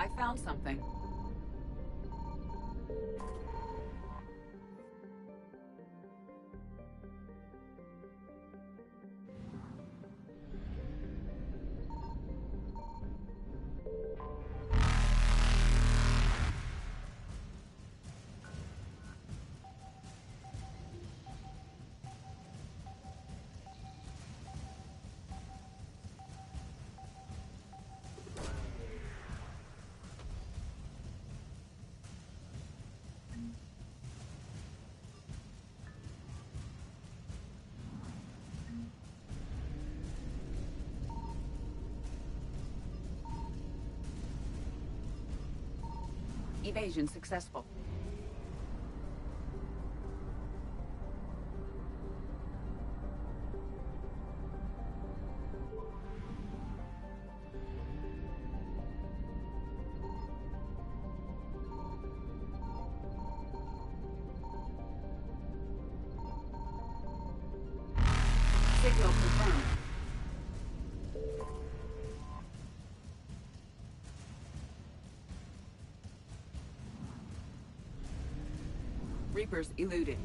I found something. Evasion successful. Signal confirmed. Reapers eluded.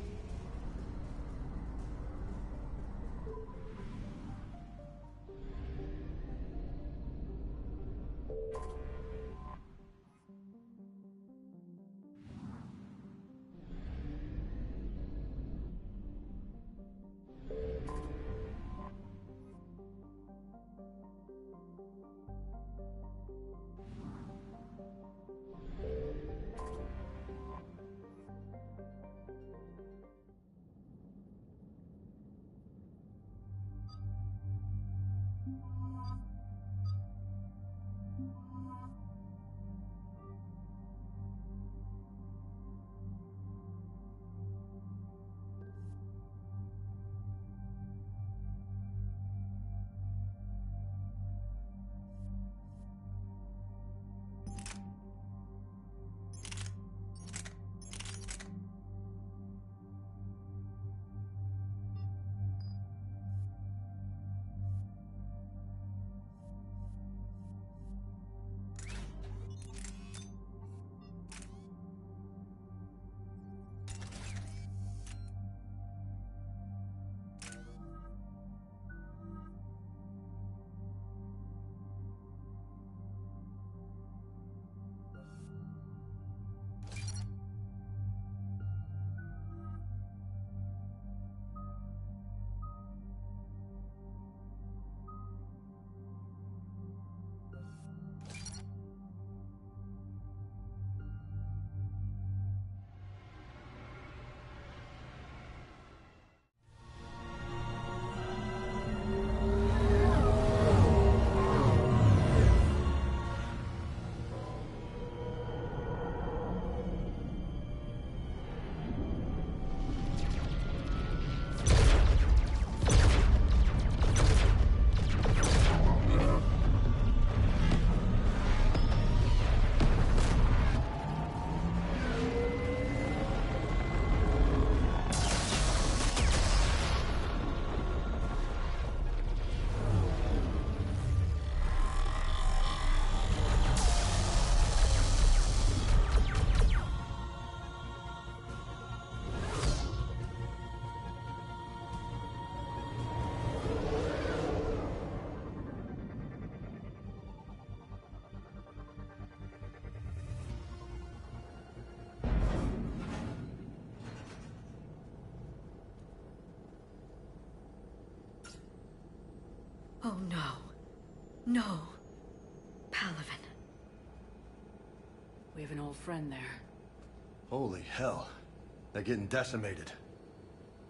Oh no. No. Palaven. We have an old friend there. Holy hell. They're getting decimated.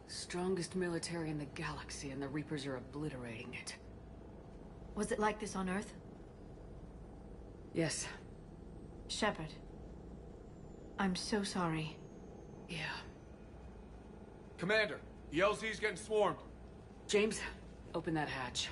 Strongest military in the galaxy, and the Reapers are obliterating it. Was it like this on Earth? Yes. Shepard. I'm so sorry. Yeah. Commander, the LZ's getting swarmed. James, open that hatch.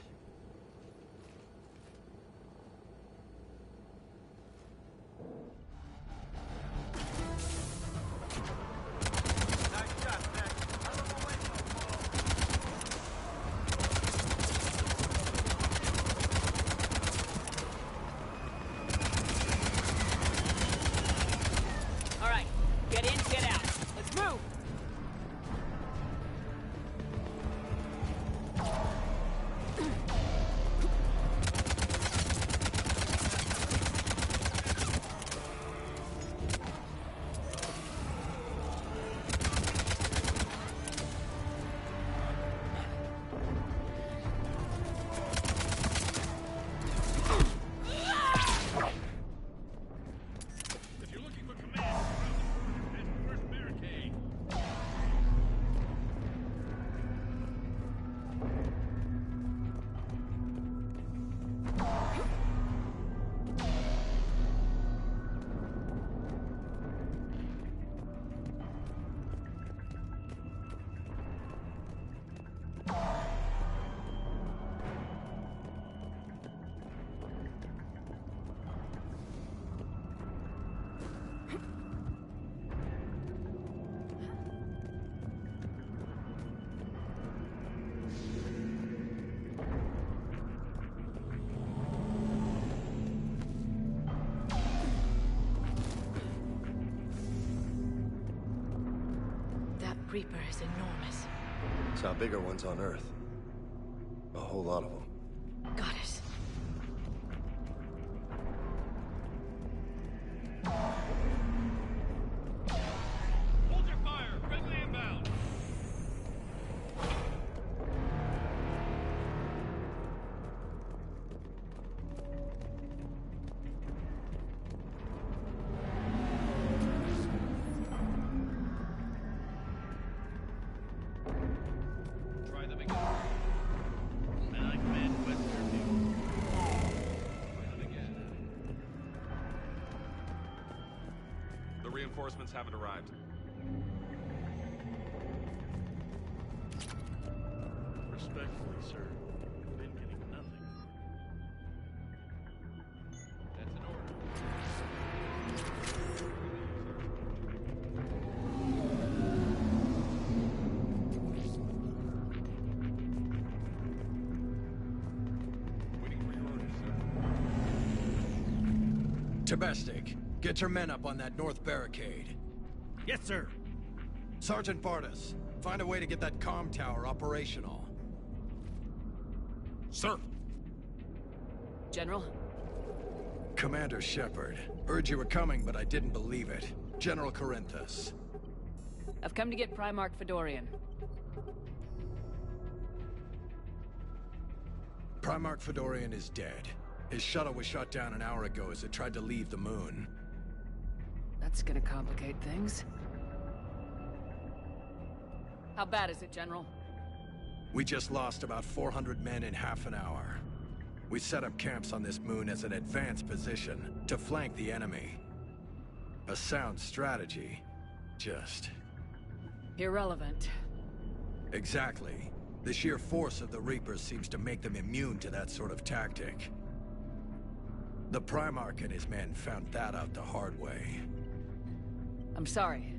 Reaper is enormous. Saw bigger ones on Earth. A whole lot of them. Got it. Hold your fire! Friendly inbound! Try them again. And I command Western View. Try them again. The reinforcements haven't arrived. Respectfully, sir, been getting nothing. That's an order. Waiting for your orders, sir. Tabestic, get your men up on that north barricade. Yes, sir. Sergeant Bartis, find a way to get that comm tower operational. Sir! General? Commander Shepard, heard you were coming, but I didn't believe it. General Corinthus. I've come to get Primarch Fedorian. Primarch Fedorian is dead. His shuttle was shot down an hour ago as it tried to leave the moon. That's gonna complicate things. How bad is it, General? We just lost about 400 men in half an hour. We set up camps on this moon as an advanced position to flank the enemy. A sound strategy. Just... Irrelevant. Exactly. The sheer force of the Reapers seems to make them immune to that sort of tactic. The Primarch and his men found that out the hard way. I'm sorry.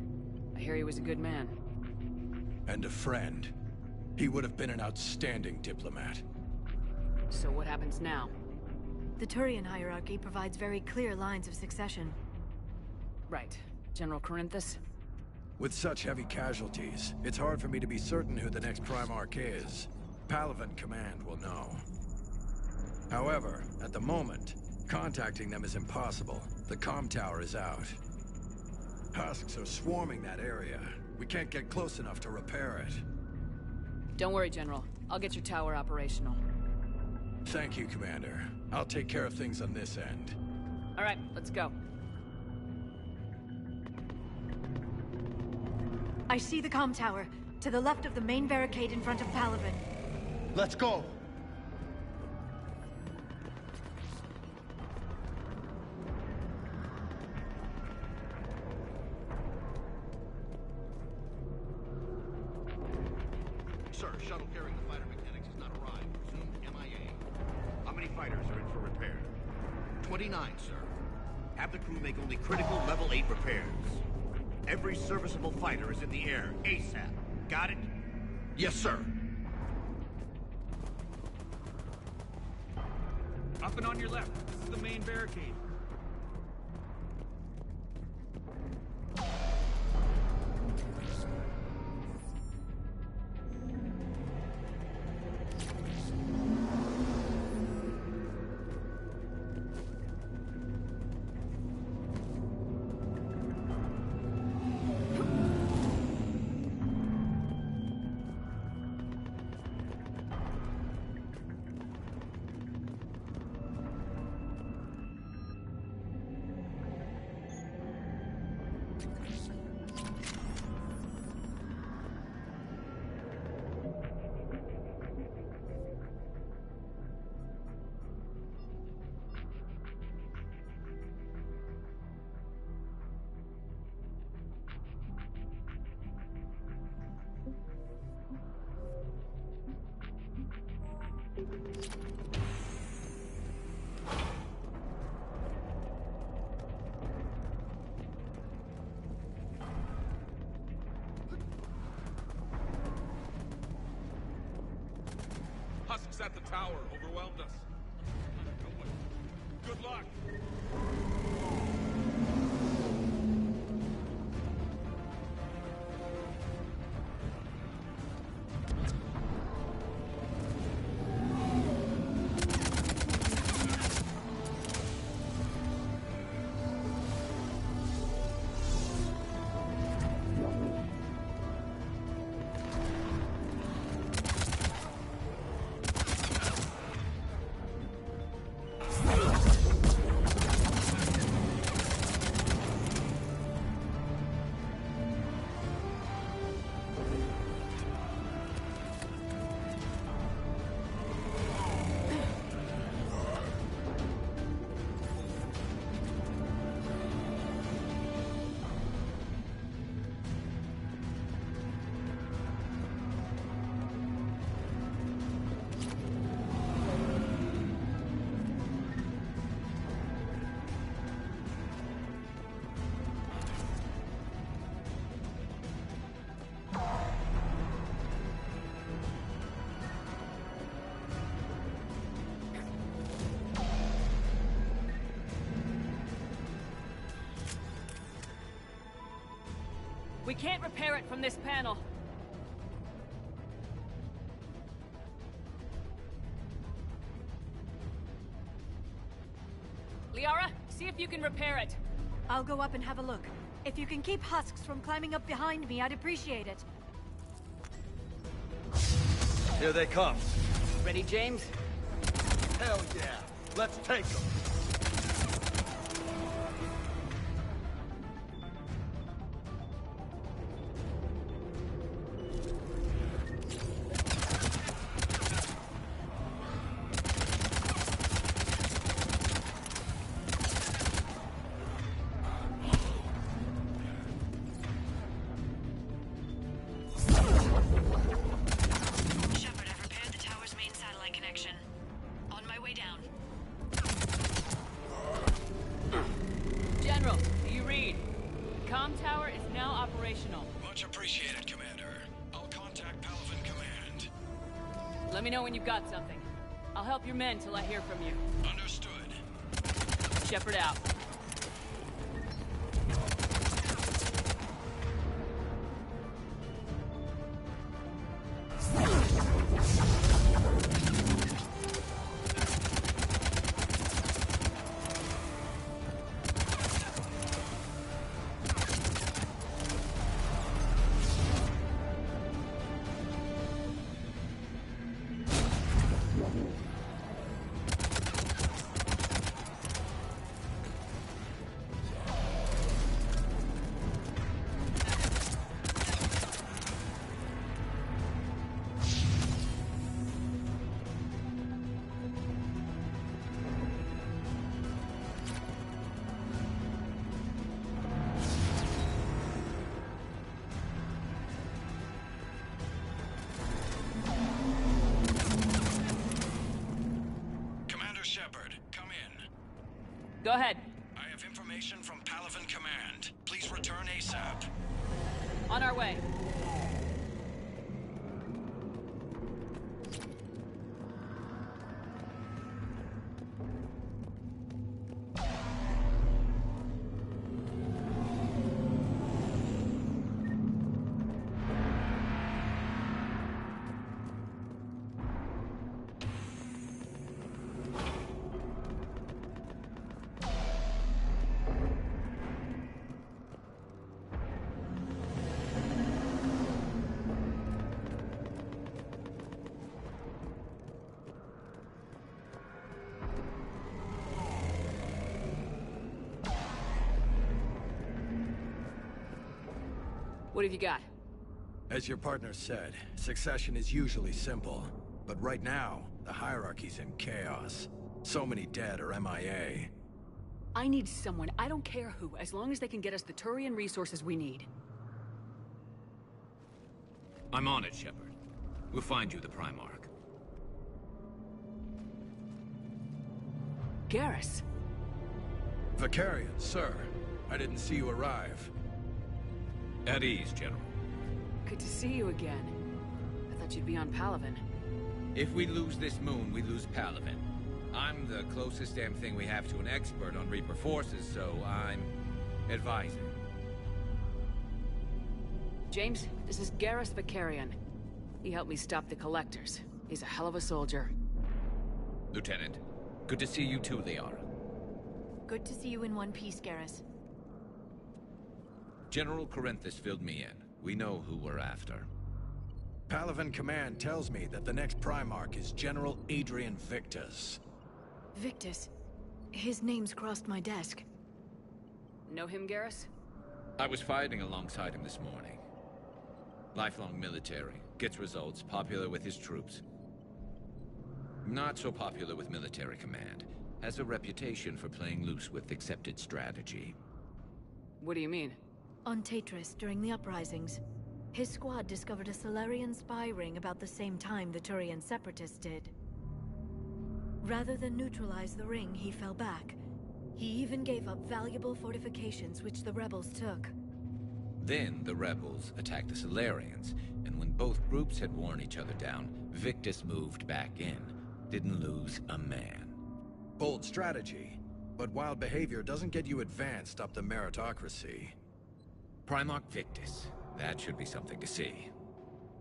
I hear he was a good man. And a friend. He would have been an outstanding diplomat. So what happens now? The Turian hierarchy provides very clear lines of succession. Right. General Corinthus? With such heavy casualties, it's hard for me to be certain who the next Primarch is. Palaven Command will know. However, at the moment, contacting them is impossible. The comm tower is out. Husks are swarming that area. We can't get close enough to repair it. Don't worry, General. I'll get your tower operational. Thank you, Commander. I'll take care of things on this end. All right, let's go. I see the comm tower, to the left of the main barricade in front of Palaven. Let's go! Sir, shuttle carrying the fighter mechanics has not arrived. Presumed MIA. How many fighters are in for repair? 29, sir. Have the crew make only critical level 8 repairs. Every serviceable fighter is in the air, ASAP. Got it? Yes, sir. Up and on your left. This is the main barricade. Husks at the tower overwhelmed us. Good luck. We can't repair it from this panel. Liara, see if you can repair it. I'll go up and have a look. If you can keep husks from climbing up behind me, I'd appreciate it. Here they come. Ready, James? Hell yeah. Let's take them. Shepard, I've repaired the tower's main satellite connection. On my way down. General, do you read? The comm tower is now operational. Much appreciated, Commander. I'll contact Palaven Command. Let me know when you've got something. I'll help your men till I hear from you. Understood. Shepard out. Shepard, come in. Go ahead. I have information from Palaven Command. Please return ASAP. On our way. What have you got? As your partner said, succession is usually simple. But right now, the hierarchy's in chaos. So many dead or MIA. I need someone, I don't care who, as long as they can get us the Turian resources we need. I'm on it, Shepard. We'll find you the Primarch. Garrus. Vakarian, sir. I didn't see you arrive. At ease, General. Good to see you again. I thought you'd be on Palaven. If we lose this moon, we lose Palaven. I'm the closest damn thing we have to an expert on Reaper forces, so I'm advising. James, this is Garrus Vakarian. He helped me stop the Collectors. He's a hell of a soldier. Lieutenant, good to see you too, Liara. Good to see you in one piece, Garrus. General Corinthus filled me in. We know who we're after. Palaven Command tells me that the next Primarch is General Adrian Victus. Victus. His name's crossed my desk. Know him, Garrus? I was fighting alongside him this morning. Lifelong military, gets results, popular with his troops. Not so popular with military command. Has a reputation for playing loose with accepted strategy. What do you mean? On Tatris, during the uprisings, his squad discovered a Salarian spy ring about the same time the Turian Separatists did. Rather than neutralize the ring, he fell back. He even gave up valuable fortifications which the rebels took. Then the rebels attacked the Salarians, and when both groups had worn each other down, Victus moved back in. Didn't lose a man. Bold strategy, but wild behavior doesn't get you advanced up the meritocracy. Primarch Victus. That should be something to see.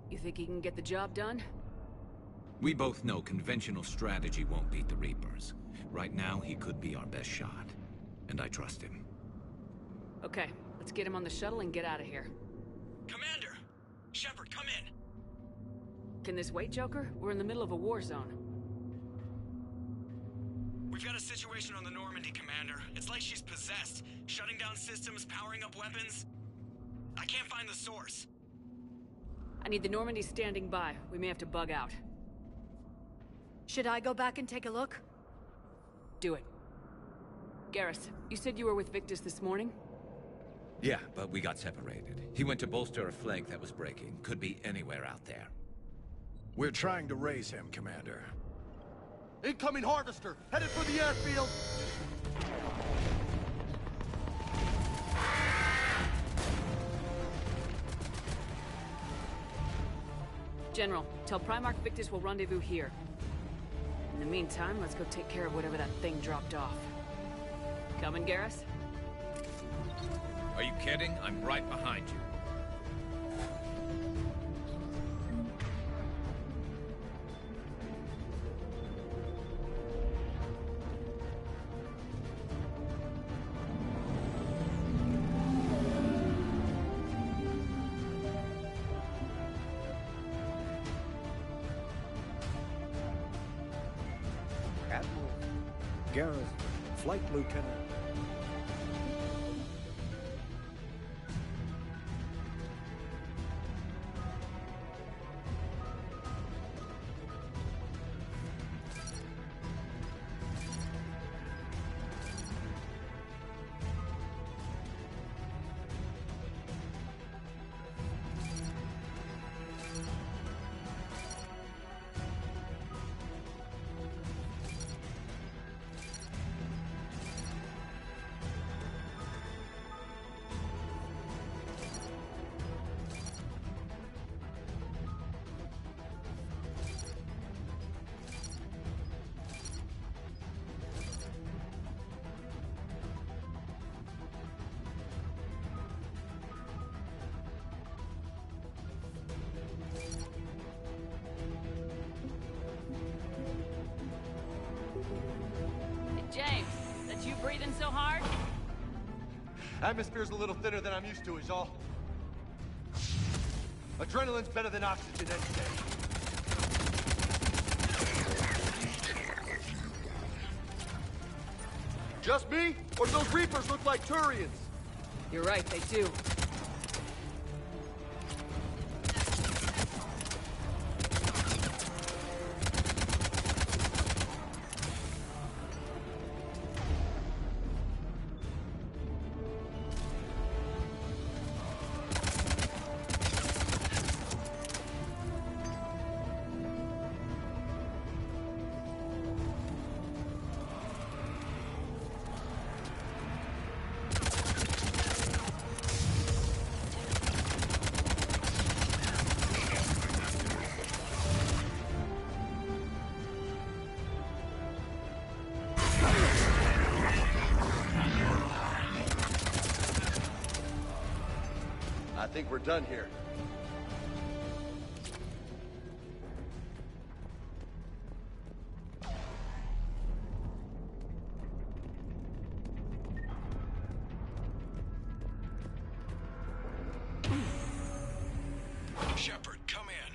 You think he can get the job done? We both know conventional strategy won't beat the Reapers. Right now, he could be our best shot. And I trust him. Okay, let's get him on the shuttle and get out of here. Commander! Shepard, come in! Can this wait, Joker? We're in the middle of a war zone. We've got a situation on the Normandy, Commander. It's like she's possessed. Shutting down systems, powering up weapons. I can't find the source. I need the Normandy standing by. We may have to bug out. Should I go back and take a look? Do it. Garrus, you said you were with Victus this morning? Yeah, but we got separated. He went to bolster a flank that was breaking. Could be anywhere out there. We're trying to raise him, Commander. Incoming Harvester! Headed for the airfield! General, tell Primarch Victus we'll rendezvous here. In the meantime, let's go take care of whatever that thing dropped off. Coming, Garrus? Are you kidding? I'm right behind you. Admiral Garrus, Flight Lieutenant. James, that you breathing so hard? Atmosphere's a little thinner than I'm used to, is all. Adrenaline's better than oxygen any day. Just me? Or do those Reapers look like Turians? You're right, they do. I think we're done here. Shepard, come in.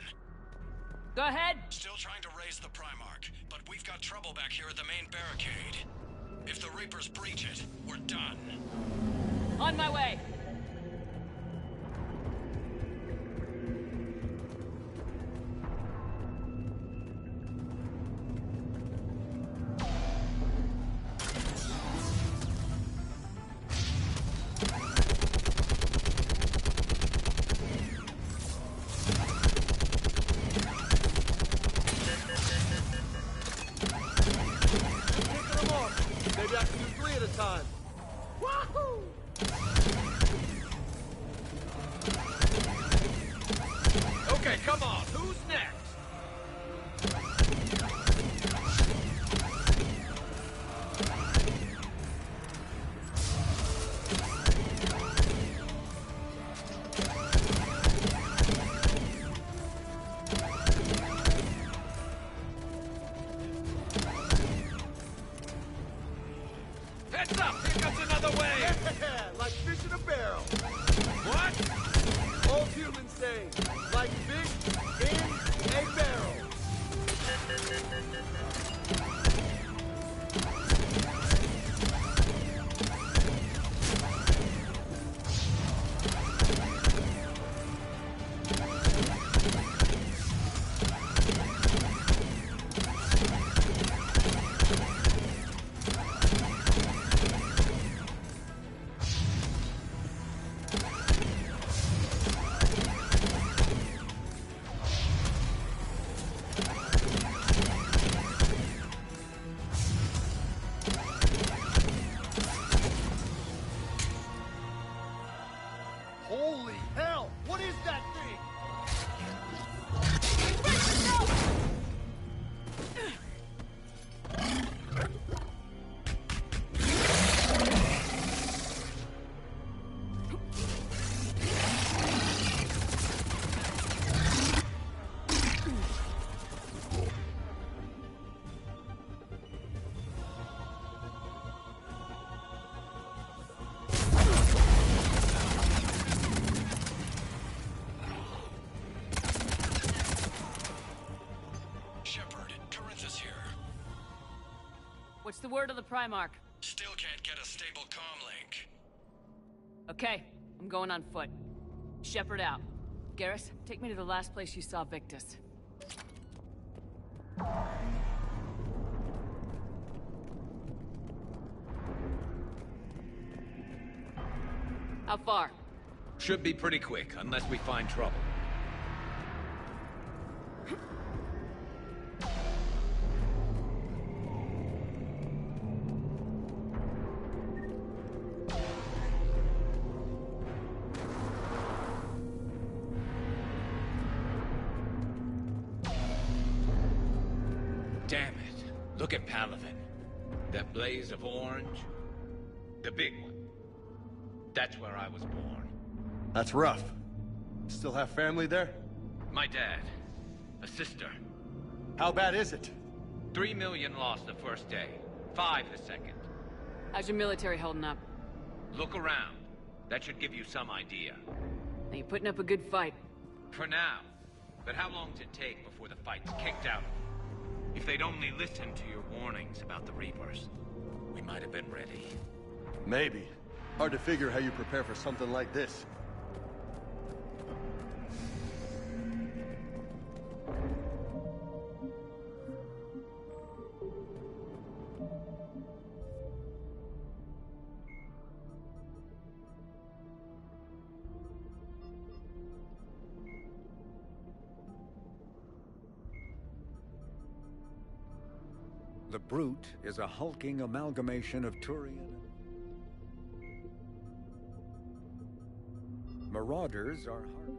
Go ahead. Still trying to raise the Primarch, but we've got trouble back here at the main barricade. If the Reapers breach it, we're done. On my way. Maybe I can do 3 at a time. Wahoo! Okay, come on. Who's next? Heads up! Here comes another wave! Yeah, like fish in a barrel. What? Old humans say, like fish in a barrel. Holy hell! What is that thing? Shepard, Corinthus here. What's the word of the Primarch? Still can't get a stable comm link. Okay, I'm going on foot. Shepard out. Garrus, take me to the last place you saw Victus. How far? Should be pretty quick, unless we find trouble. Damn it. Look at Palaven. That blaze of orange. The big one. That's where I was born. That's rough. Still have family there? My dad. A sister. How bad is it? 3 million lost the first day. 5 the second. How's your military holding up? Look around. That should give you some idea. Are you putting up a good fight? For now. But how long does it take before the fight's kicked out? If they'd only listened to your warnings about the Reapers, we might have been ready. Maybe. Hard to figure how you prepare for something like this. The Brute is a hulking amalgamation of Turian. Marauders are hard.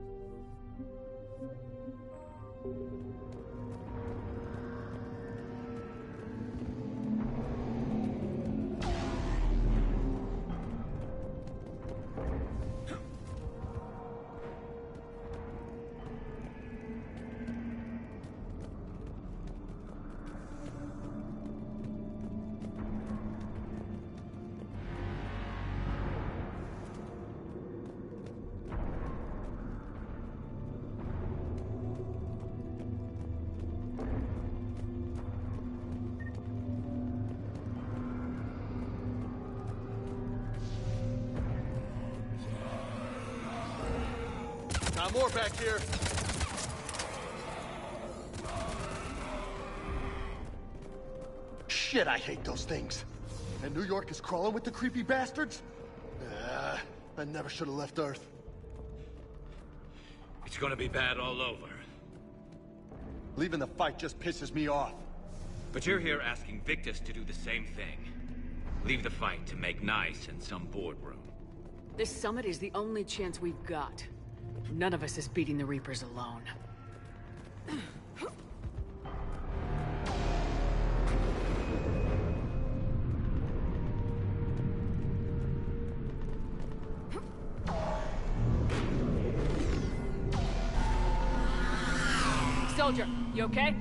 More back here. Shit, I hate those things. And New York is crawling with the creepy bastards? I never should have left Earth. It's gonna be bad all over. Leaving the fight just pisses me off. But you're here asking Victus to do the same thing. Leave the fight to make nice in some boardroom. This summit is the only chance we've got. None of us is beating the Reapers alone. Soldier, you okay?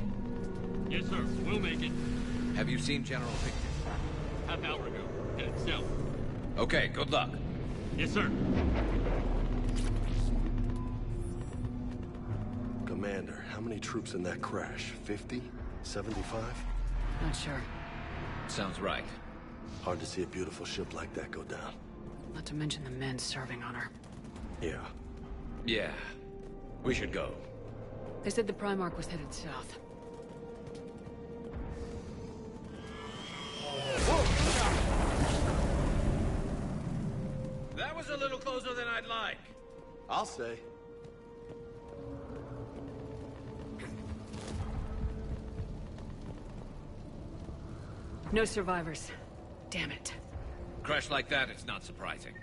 Yes, sir. We'll make it. Have you seen General Victus? Half hour ago. Headed south. Okay, good luck. Yes, sir. Commander, how many troops in that crash? 50? 75? Not sure. Sounds right. Hard to see a beautiful ship like that go down. Not to mention the men serving on her. Yeah. Yeah. We should go. They said the Primarch was headed south. That was a little closer than I'd like. I'll say. No survivors. Damn it. Crash like that, it's not surprising.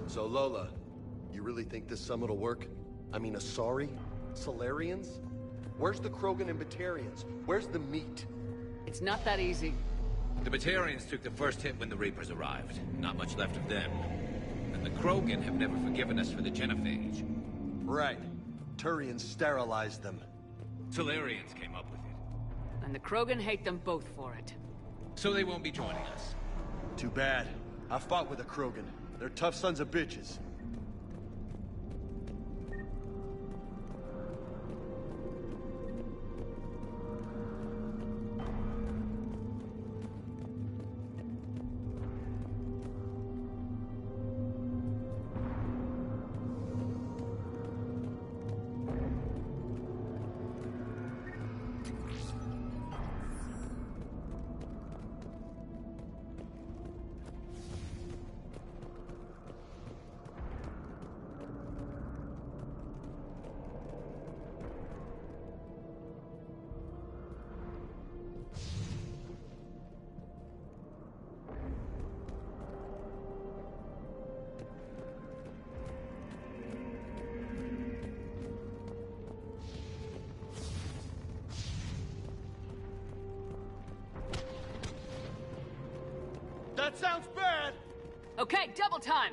So Lola, you really think this summit will work? I mean, Asari? Solarians? Where's the Krogan and Batarians? Where's the meat? It's not that easy. The Batarians took the first hit when the Reapers arrived. Not much left of them. And the Krogan have never forgiven us for the Genophage. Right. Turians sterilized them. Solarians came up with it. And the Krogan hate them both for it. So they won't be joining us. Too bad. I fought with a Krogan. They're tough sons of bitches. That sounds bad! Okay, double time!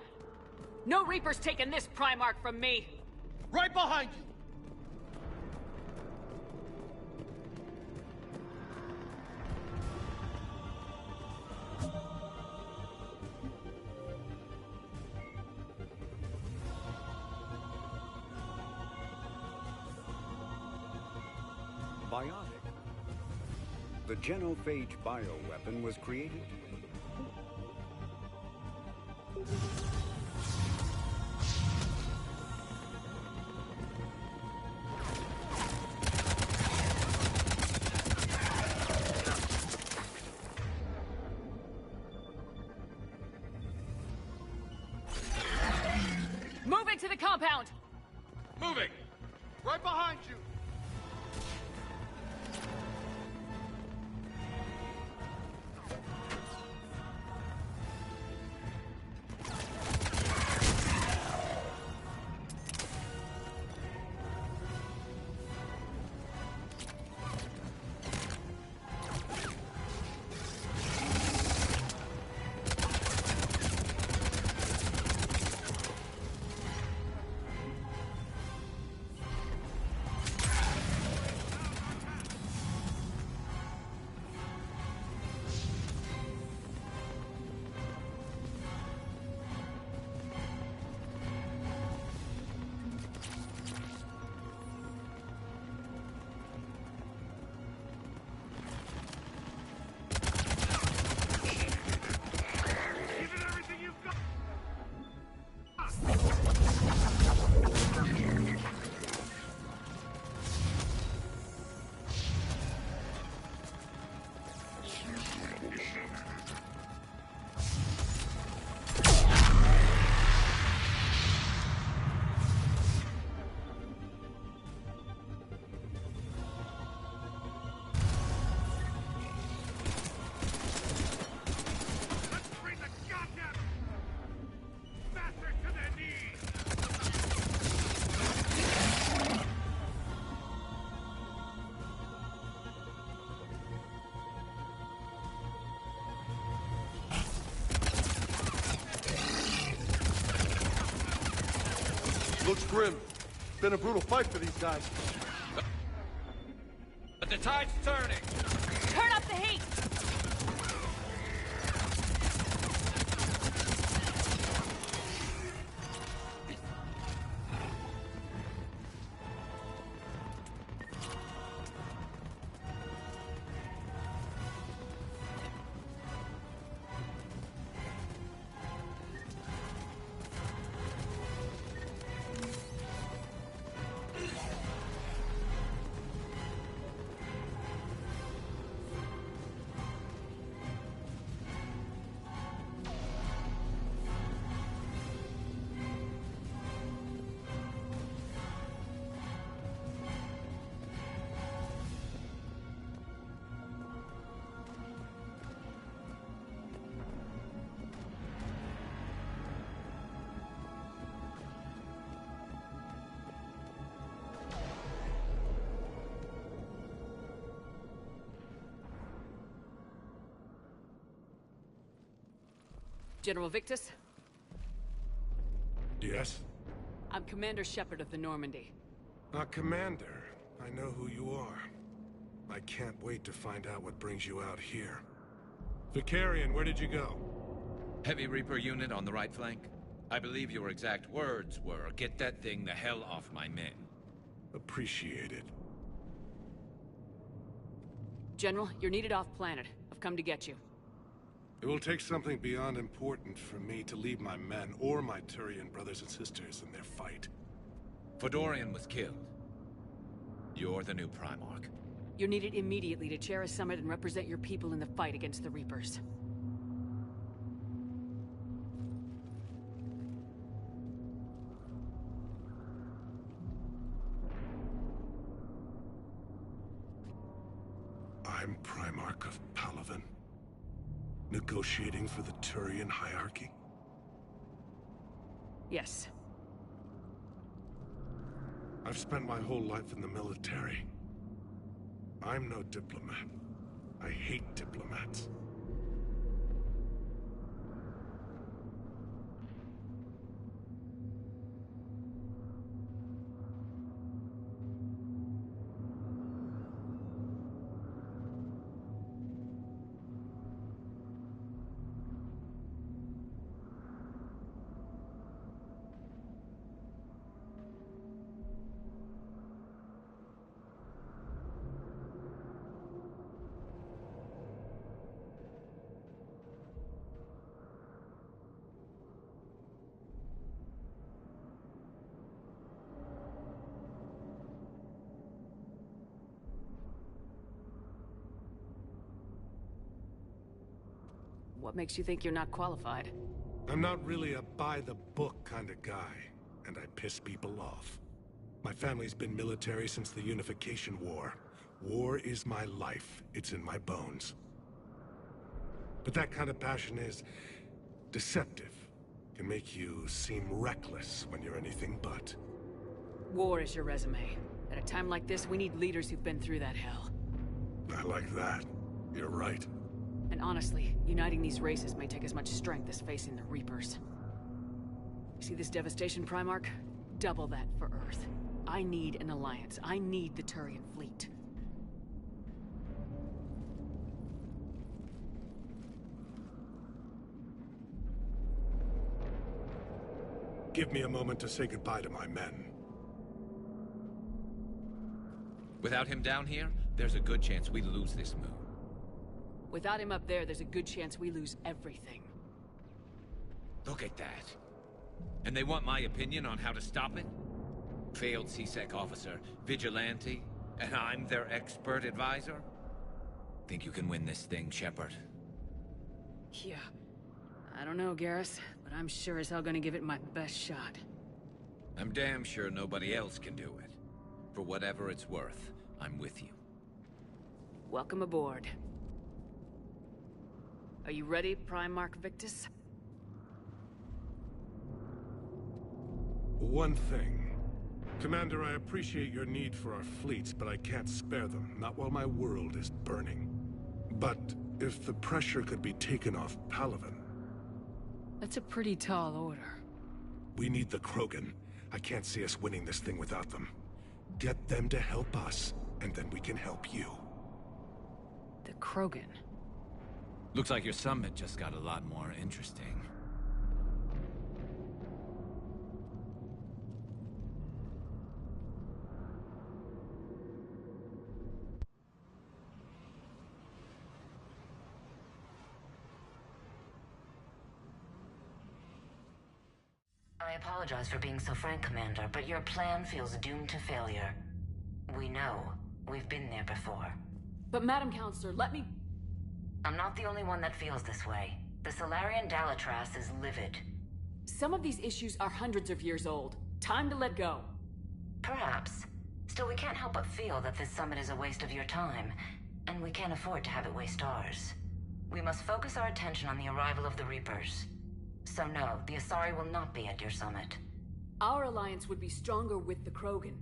No Reapers taking this Primarch from me! Right behind you! Biotic. The Genophage bioweapon was created. Move into the compound! Moving! Right behind you! grim. It's been a brutal fight for these guys. But the tide's turning! Turn up the heat! General Victus? Yes? I'm Commander Shepard of the Normandy. Commander, I know who you are. I can't wait to find out what brings you out here. Vicarian, where did you go? Heavy Reaper unit on the right flank. I believe your exact words were, "Get that thing the hell off my men." Appreciated. General, you're needed off-planet. I've come to get you. It will take something beyond important for me to leave my men or my Turian brothers and sisters in their fight. Fedorian was killed. You're the new Primarch. You're needed immediately to chair a summit and represent your people in the fight against the Reapers. I'm Primarch of Palaven. Negotiating for the Turian hierarchy? Yes. I've spent my whole life in the military. I'm no diplomat. I hate diplomats. What makes you think you're not qualified? I'm not really a by-the-book kind of guy, and I piss people off. My family's been military since the Unification War. War is my life. It's in my bones. But that kind of passion is deceptive. Can make you seem reckless when you're anything but. War is your resume. At a time like this, we need leaders who've been through that hell. I like that. You're right. And honestly, uniting these races may take as much strength as facing the Reapers. You see this devastation, Primarch? Double that for Earth. I need an alliance. I need the Turian fleet. Give me a moment to say goodbye to my men. Without him down here, there's a good chance we lose this moon. Without him up there's a good chance we lose everything. Look at that. And they want my opinion on how to stop it? Failed C-Sec officer, vigilante, and I'm their expert advisor? Think you can win this thing, Shepard? Yeah. I don't know, Garrus, but I'm sure as hell gonna give it my best shot. I'm damn sure nobody else can do it. For whatever it's worth, I'm with you. Welcome aboard. Are you ready, Primarch Victus? One thing. Commander, I appreciate your need for our fleets, but I can't spare them, not while my world is burning. But if the pressure could be taken off Palaven... That's a pretty tall order. We need the Krogan. I can't see us winning this thing without them. Get them to help us, and then we can help you. The Krogan. Looks like your summit just got a lot more interesting. I apologize for being so frank, Commander, but your plan feels doomed to failure. We know. We've been there before. But Madam Counselor, let me... I'm not the only one that feels this way. The Solarian Dalitras is livid. Some of these issues are hundreds of years old. Time to let go. Perhaps. Still, we can't help but feel that this summit is a waste of your time, and we can't afford to have it waste ours. We must focus our attention on the arrival of the Reapers. So no, the Asari will not be at your summit. Our alliance would be stronger with the Krogan.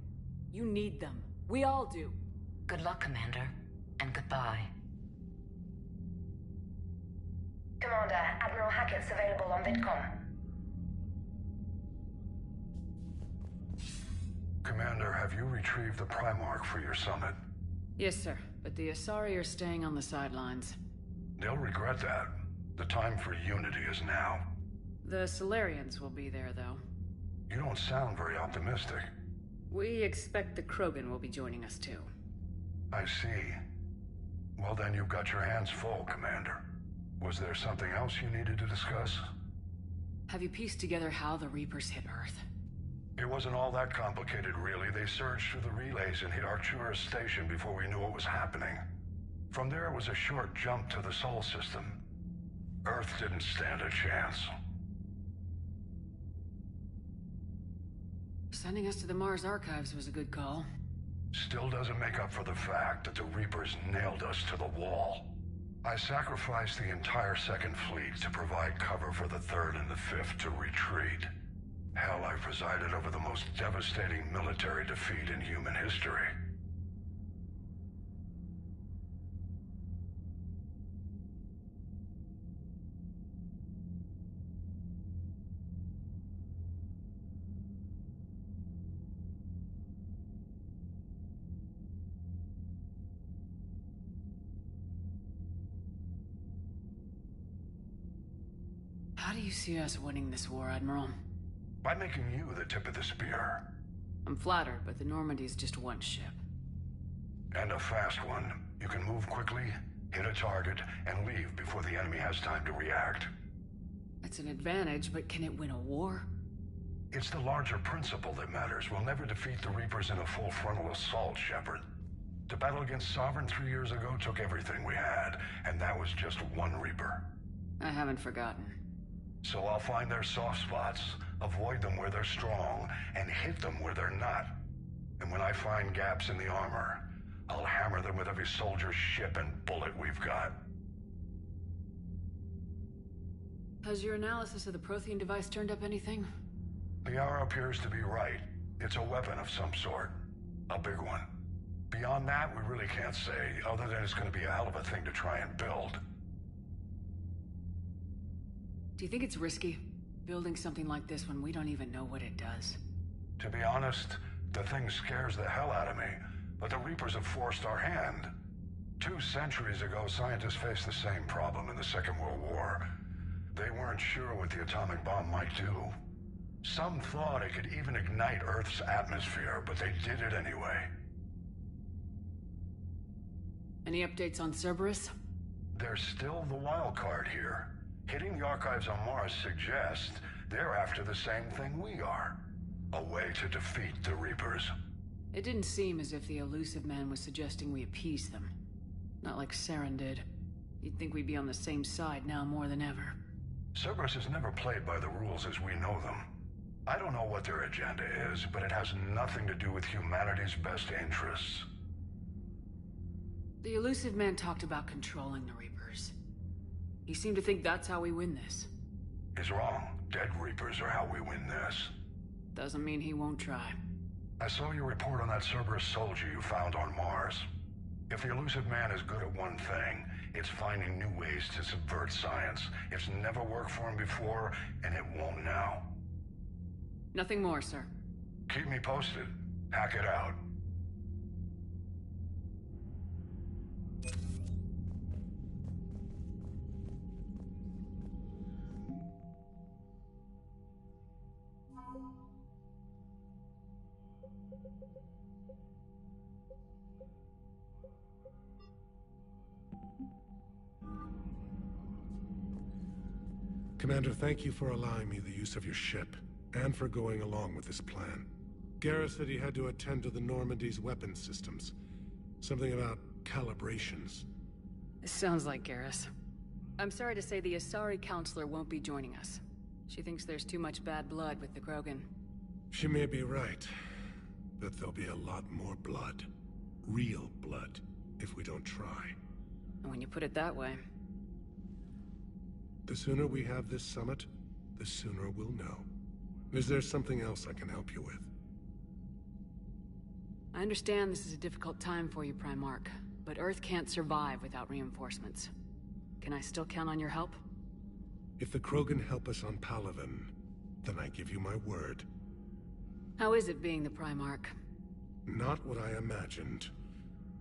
You need them. We all do. Good luck, Commander. And goodbye. Commander, Admiral Hackett's available on VidCom. Commander, have you retrieved the Primarch for your summit? Yes, sir. But the Asari are staying on the sidelines. They'll regret that. The time for unity is now. The Solarians will be there, though. You don't sound very optimistic. We expect the Krogan will be joining us, too. I see. Well, then you've got your hands full, Commander. Was there something else you needed to discuss? Have you pieced together how the Reapers hit Earth? It wasn't all that complicated, really. They surged through the relays and hit Arcturus Station before we knew what was happening. From there, it was a short jump to the Sol system. Earth didn't stand a chance. Sending us to the Mars Archives was a good call. Still doesn't make up for the fact that the Reapers nailed us to the wall. I sacrificed the entire Second Fleet to provide cover for the Third and the Fifth to retreat. Hell, I presided over the most devastating military defeat in human history. How do you see us winning this war, Admiral? By making you the tip of the spear. I'm flattered, but the Normandy is just one ship. And a fast one. You can move quickly, hit a target, and leave before the enemy has time to react. It's an advantage, but can it win a war? It's the larger principle that matters. We'll never defeat the Reapers in a full frontal assault, Shepard. To battle against Sovereign 3 years ago took everything we had, and that was just one Reaper. I haven't forgotten. So I'll find their soft spots, avoid them where they're strong, and hit them where they're not. And when I find gaps in the armor, I'll hammer them with every soldier, ship, and bullet we've got. Has your analysis of the Prothean device turned up anything? The arrow appears to be right. It's a weapon of some sort. A big one. Beyond that, we really can't say, other than it's going to be a hell of a thing to try and build. Do you think it's risky, building something like this when we don't even know what it does? To be honest, the thing scares the hell out of me, but the Reapers have forced our hand. 2 centuries ago, scientists faced the same problem in the Second World War. They weren't sure what the atomic bomb might do. Some thought it could even ignite Earth's atmosphere, but they did it anyway. Any updates on Cerberus? They're still the wild card here. Hitting the archives on Mars suggests they're after the same thing we are. A way to defeat the Reapers. It didn't seem as if the Illusive Man was suggesting we appease them. Not like Saren did. You'd think we'd be on the same side now more than ever. Cerberus has never played by the rules as we know them. I don't know what their agenda is, but it has nothing to do with humanity's best interests. The Illusive Man talked about controlling the Reapers. He seemed to think that's how we win this. He's wrong. Dead Reapers are how we win this. Doesn't mean he won't try. I saw your report on that Cerberus soldier you found on Mars. If the Illusive Man is good at one thing, it's finding new ways to subvert science. It's never worked for him before, and it won't now. Nothing more, sir. Keep me posted. Hackett out. Commander, thank you for allowing me the use of your ship, and for going along with this plan. Garrus said he had to attend to the Normandy's weapons systems. Something about calibrations. This sounds like Garrus. I'm sorry to say the Asari Counselor won't be joining us. She thinks there's too much bad blood with the Krogan. She may be right, but there'll be a lot more blood. Real blood, if we don't try. And when you put it that way... The sooner we have this summit, the sooner we'll know. Is there something else I can help you with? I understand this is a difficult time for you, Primarch, but Earth can't survive without reinforcements. Can I still count on your help? If the Krogan help us on Palaven, then I give you my word. How is it being the Primarch? Not what I imagined.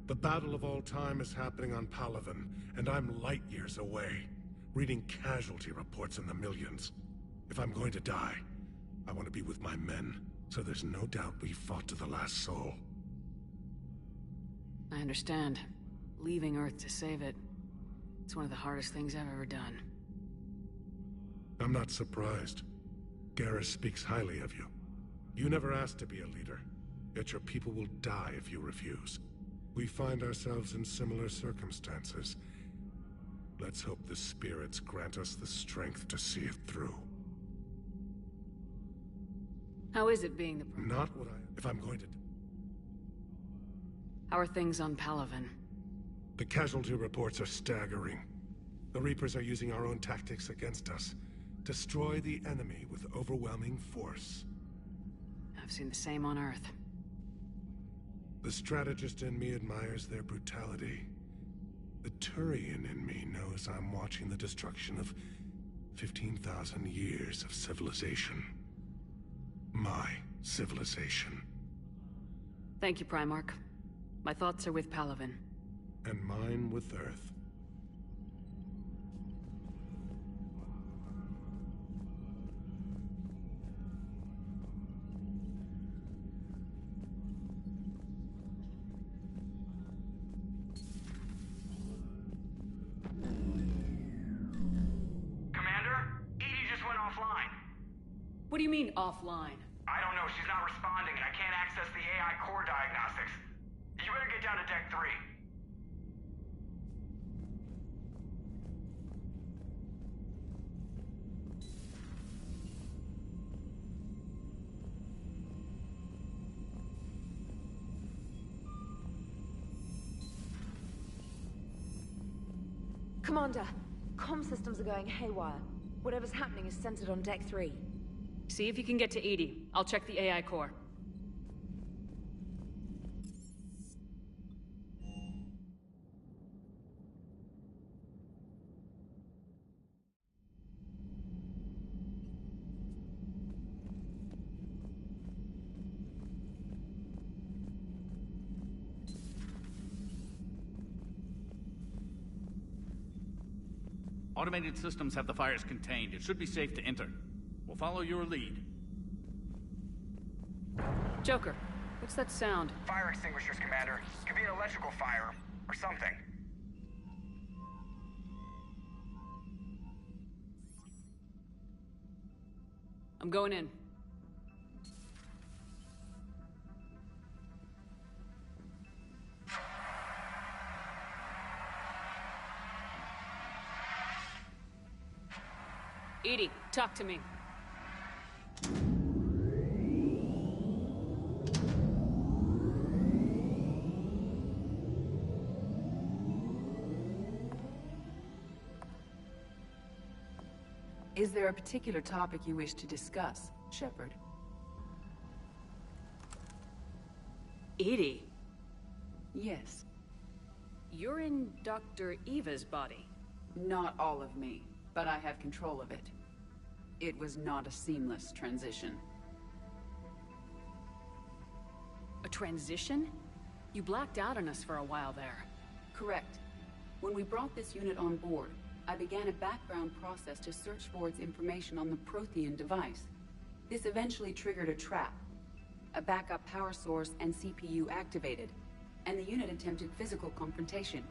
The battle of all time is happening on Palaven, and I'm light years away, reading casualty reports in the millions. If I'm going to die, I want to be with my men, so there's no doubt we fought to the last soul. I understand. Leaving Earth to save it. It's one of the hardest things I've ever done. I'm not surprised. Garrus speaks highly of you. You never asked to be a leader, yet your people will die if you refuse. We find ourselves in similar circumstances. Let's hope the spirits grant us the strength to see it through. How is it being the Primarch? Not what I... If I'm going to... How are things on Palaven? The casualty reports are staggering. The Reapers are using our own tactics against us. Destroy the enemy with overwhelming force. I've seen the same on Earth. The strategist in me admires their brutality. The Turian in me knows I'm watching the destruction of 15,000 years of civilization. My civilization. Thank you, Primarch. My thoughts are with Palaven. And mine with Earth. What do you mean, offline? I don't know. She's not responding, and I can't access the AI core diagnostics. You better get down to Deck 3. Commander, comm systems are going haywire. Whatever's happening is centered on Deck 3. See if you can get to EDI. I'll check the AI core. Automated systems have the fires contained. It should be safe to enter. We'll follow your lead. Joker, what's that sound? Fire extinguishers, Commander. Could be an electrical fire, or something. I'm going in. EDI, talk to me. Is there a particular topic you wish to discuss, Shepard? EDI? Yes. You're in Dr. Eva's body. Not all of me, but I have control of it. It was not a seamless transition. A transition? You blacked out on us for a while there. Correct. When we brought this unit on board, I began a background process to search for its information on the Prothean device. This eventually triggered a trap. A backup power source and CPU activated, and the unit attempted physical confrontation.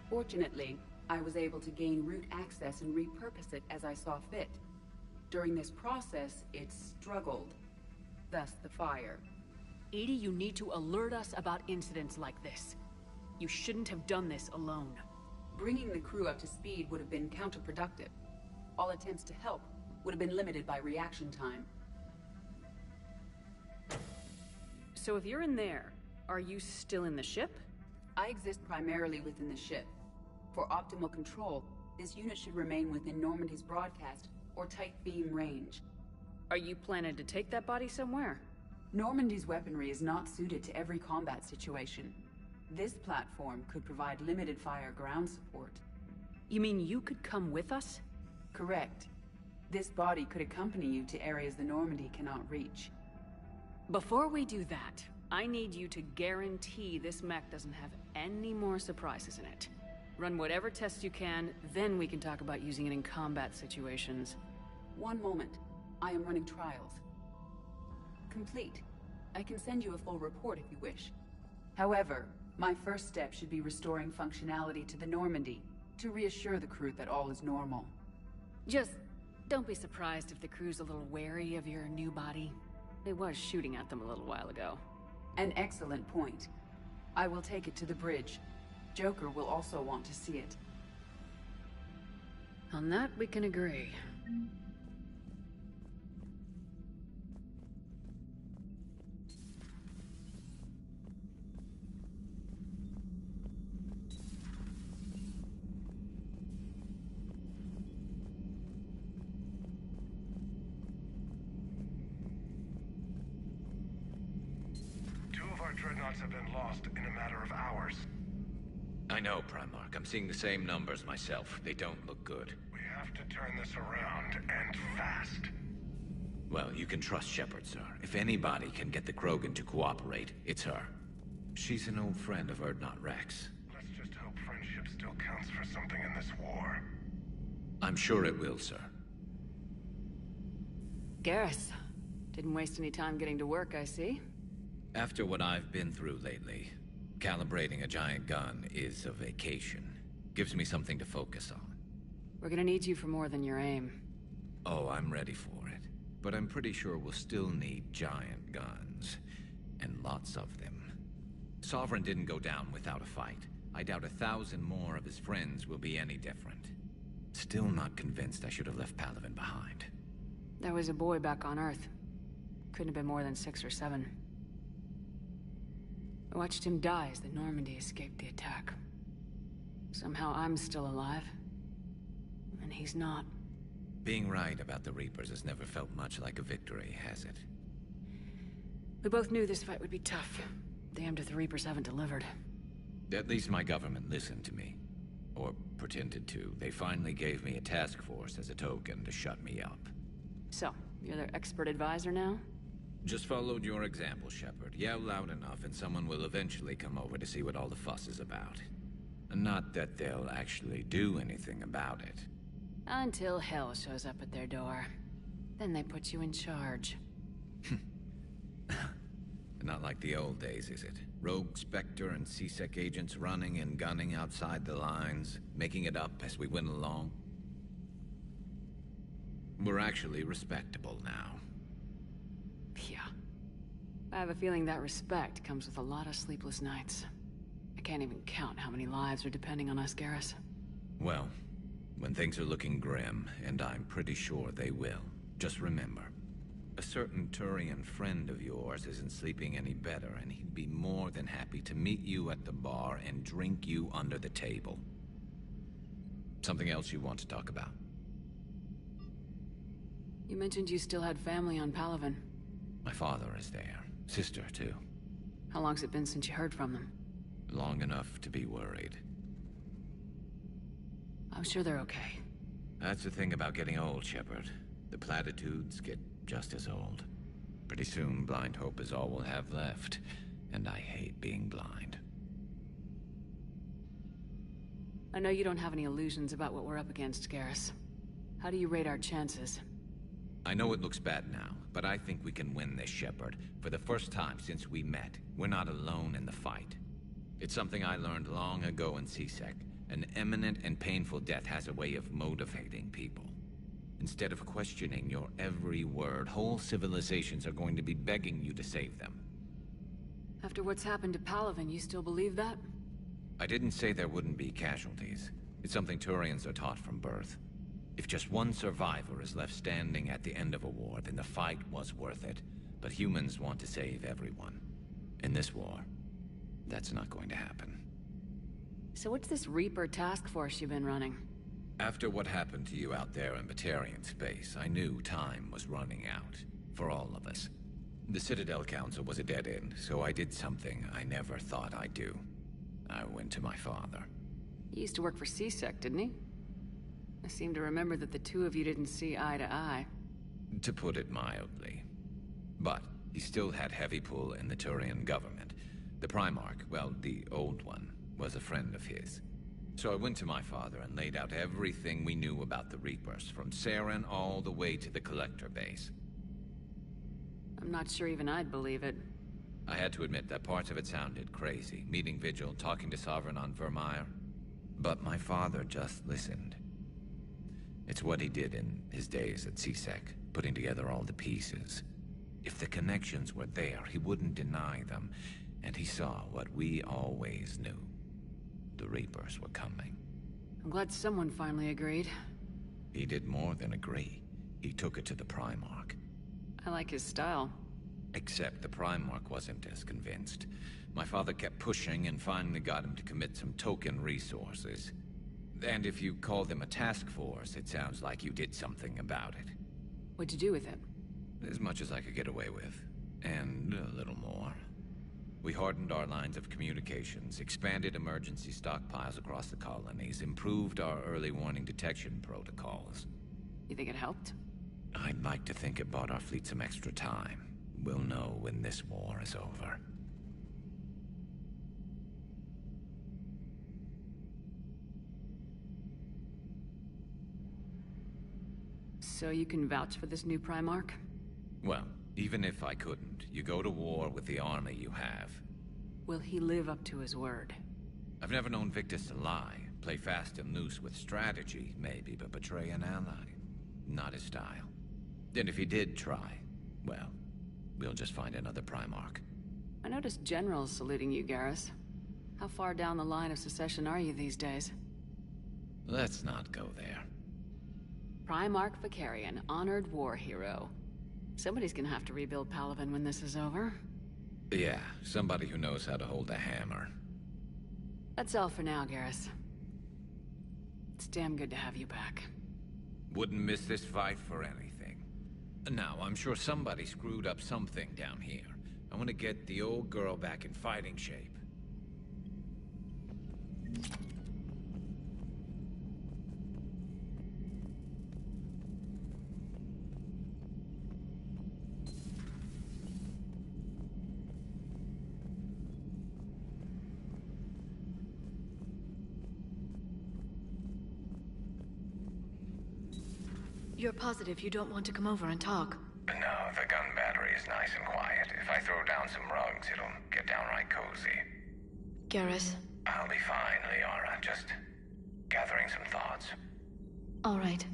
Fortunately, I was able to gain root access and repurpose it as I saw fit. During this process, it struggled. Thus the fire. EDI, you need to alert us about incidents like this. You shouldn't have done this alone. Bringing the crew up to speed would have been counterproductive. All attempts to help would have been limited by reaction time. So if you're in there, are you still in the ship? I exist primarily within the ship. For optimal control, this unit should remain within Normandy's broadcast or tight beam range. Are you planning to take that body somewhere? Normandy's weaponry is not suited to every combat situation. This platform could provide limited fire ground support. You mean you could come with us? Correct. This body could accompany you to areas the Normandy cannot reach. Before we do that, I need you to guarantee this mech doesn't have any more surprises in it. Run whatever tests you can, then we can talk about using it in combat situations. One moment. I am running trials. Complete. I can send you a full report if you wish. However, my first step should be restoring functionality to the Normandy, to reassure the crew that all is normal. Just don't be surprised if the crew's a little wary of your new body. It was shooting at them a little while ago. An excellent point. I will take it to the bridge. Joker will also want to see it. On that, we can agree. Dreadnoughts have been lost in a matter of hours. I know, Primarch. I'm seeing the same numbers myself. They don't look good. We have to turn this around, and fast. Well, you can trust Shepard, sir. If anybody can get the Krogan to cooperate, it's her. She's an old friend of Urdnot Rex. Let's just hope friendship still counts for something in this war. I'm sure it will, sir. Garrus, didn't waste any time getting to work, I see. After what I've been through lately, calibrating a giant gun is a vacation. Gives me something to focus on. We're gonna need you for more than your aim. Oh, I'm ready for it. But I'm pretty sure we'll still need giant guns. And lots of them. Sovereign didn't go down without a fight. I doubt 1,000 more of his friends will be any different. Still not convinced I should have left Palaven behind. There was a boy back on Earth. Couldn't have been more than 6 or 7. I watched him die as the Normandy escaped the attack. Somehow I'm still alive. And he's not. Being right about the Reapers has never felt much like a victory, has it? We both knew this fight would be tough. Damned if the Reapers haven't delivered. At least my government listened to me. Or pretended to. They finally gave me a task force as a token to shut me up. So, you're their expert advisor now? Just followed your example, Shepard. Yell loud enough and someone will eventually come over to see what all the fuss is about. Not that they'll actually do anything about it. Until hell shows up at their door. Then they put you in charge. Not like the old days, is it? Rogue Spectre and C-Sec agents running and gunning outside the lines, making it up as we went along. We're actually respectable now. Yeah. I have a feeling that respect comes with a lot of sleepless nights. I can't even count how many lives are depending on us, Garrus. Well, when things are looking grim, and I'm pretty sure they will, just remember, a certain Turian friend of yours isn't sleeping any better, and he'd be more than happy to meet you at the bar and drink you under the table. Something else you want to talk about? You mentioned you still had family on Palaven. My father is there. Sister, too. How long's it been since you heard from them? Long enough to be worried. I'm sure they're okay. That's the thing about getting old, Shepard. The platitudes get just as old. Pretty soon, blind hope is all we'll have left. and I hate being blind. I know you don't have any illusions about what we're up against, Garrus. How do you rate our chances? I know it looks bad now, but I think we can win this, Shepard. For the first time since we met, we're not alone in the fight. It's something I learned long ago in C-Sec. An imminent and painful death has a way of motivating people. Instead of questioning your every word, whole civilizations are going to be begging you to save them. After what's happened to Palaven, you still believe that? I didn't say there wouldn't be casualties. It's something Turians are taught from birth. If just one survivor is left standing at the end of a war, then the fight was worth it. But humans want to save everyone. In this war, that's not going to happen. So what's this Reaper task force you've been running? After what happened to you out there in Batarian space, I knew time was running out. For all of us. The Citadel Council was a dead end, so I did something I never thought I'd do. I went to my father. He used to work for C-Sec, didn't he? I seem to remember that the two of you didn't see eye to eye. To put it mildly. But he still had heavy pull in the Turian government. The Primarch, well, the old one, was a friend of his. So I went to my father and laid out everything we knew about the Reapers, from Saren all the way to the Collector base. I'm not sure even I'd believe it. I had to admit that parts of it sounded crazy, meeting Vigil, talking to Sovereign on Vermeer. But my father just listened. It's what he did in his days at C-Sec, putting together all the pieces. If the connections were there, he wouldn't deny them, and he saw what we always knew. The Reapers were coming. I'm glad someone finally agreed. He did more than agree. He took it to the Primarch. I like his style. Except the Primarch wasn't as convinced. My father kept pushing and finally got him to commit some token resources. And if you call them a task force, it sounds like you did something about it. What'd you do with it? As much as I could get away with. And a little more. We hardened our lines of communications, expanded emergency stockpiles across the colonies, improved our early warning detection protocols. You think it helped? I'd like to think it bought our fleet some extra time. We'll know when this war is over. So you can vouch for this new Primarch? Well, even if I couldn't, you go to war with the army you have. Will he live up to his word? I've never known Victus to lie. Play fast and loose with strategy, maybe, but betray an ally. Not his style. And if he did try, well, we'll just find another Primarch. I noticed generals saluting you, Garrus. How far down the line of secession are you these days? Let's not go there. Primarch Vakarian, honored war hero. Somebody's gonna have to rebuild Palaven when this is over. Yeah, somebody who knows how to hold a hammer. That's all for now, Garrus. It's damn good to have you back. Wouldn't miss this fight for anything. Now, I'm sure somebody screwed up something down here. I want to get the old girl back in fighting shape. You're positive you don't want to come over and talk? No, the gun battery is nice and quiet. If I throw down some rugs, it'll get downright cozy. Garrus? I'll be fine, Liara. Just gathering some thoughts. All right.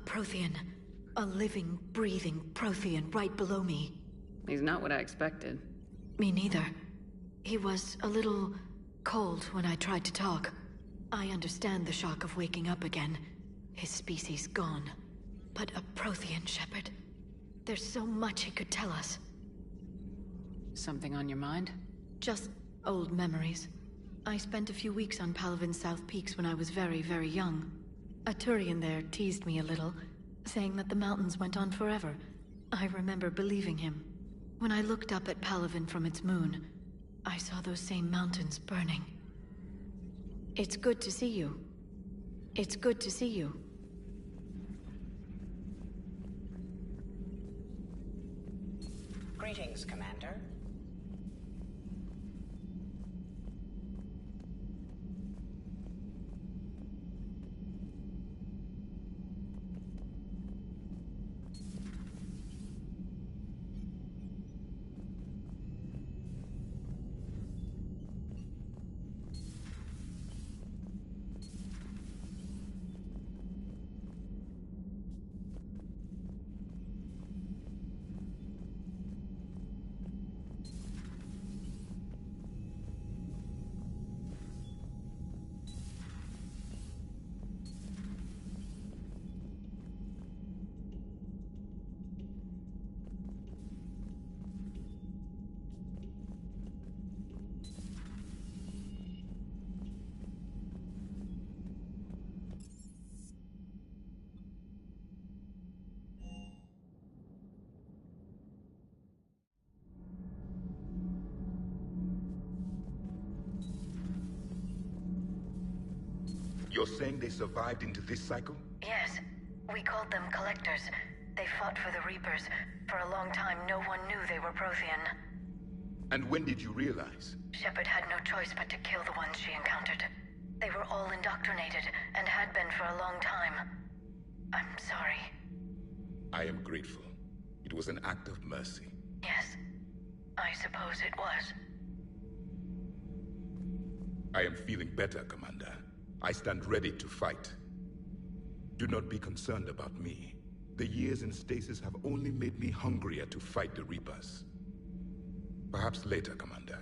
Prothean. A living, breathing Prothean right below me. He's not what I expected. Me neither. He was a little cold when I tried to talk. I understand the shock of waking up again. His species gone. But a Prothean, Shepard. There's so much he could tell us. Something on your mind? Just old memories. I spent a few weeks on Palaven's South Peaks when I was very, very young. A Turian there teased me a little, saying that the mountains went on forever. I remember believing him. When I looked up at Palaven from its moon, I saw those same mountains burning. It's good to see you. It's good to see you. Greetings, Commander. You're saying they survived into this cycle? Yes. We called them Collectors. They fought for the Reapers. For a long time, no one knew they were Prothean. And when did you realize? Shepard had no choice but to kill the ones she encountered. They were all indoctrinated, and had been for a long time. I'm sorry. I am grateful. It was an act of mercy. Yes. I suppose it was. I am feeling better, Commander. I stand ready to fight. Do not be concerned about me. The years in stasis have only made me hungrier to fight the Reapers. Perhaps later, Commander.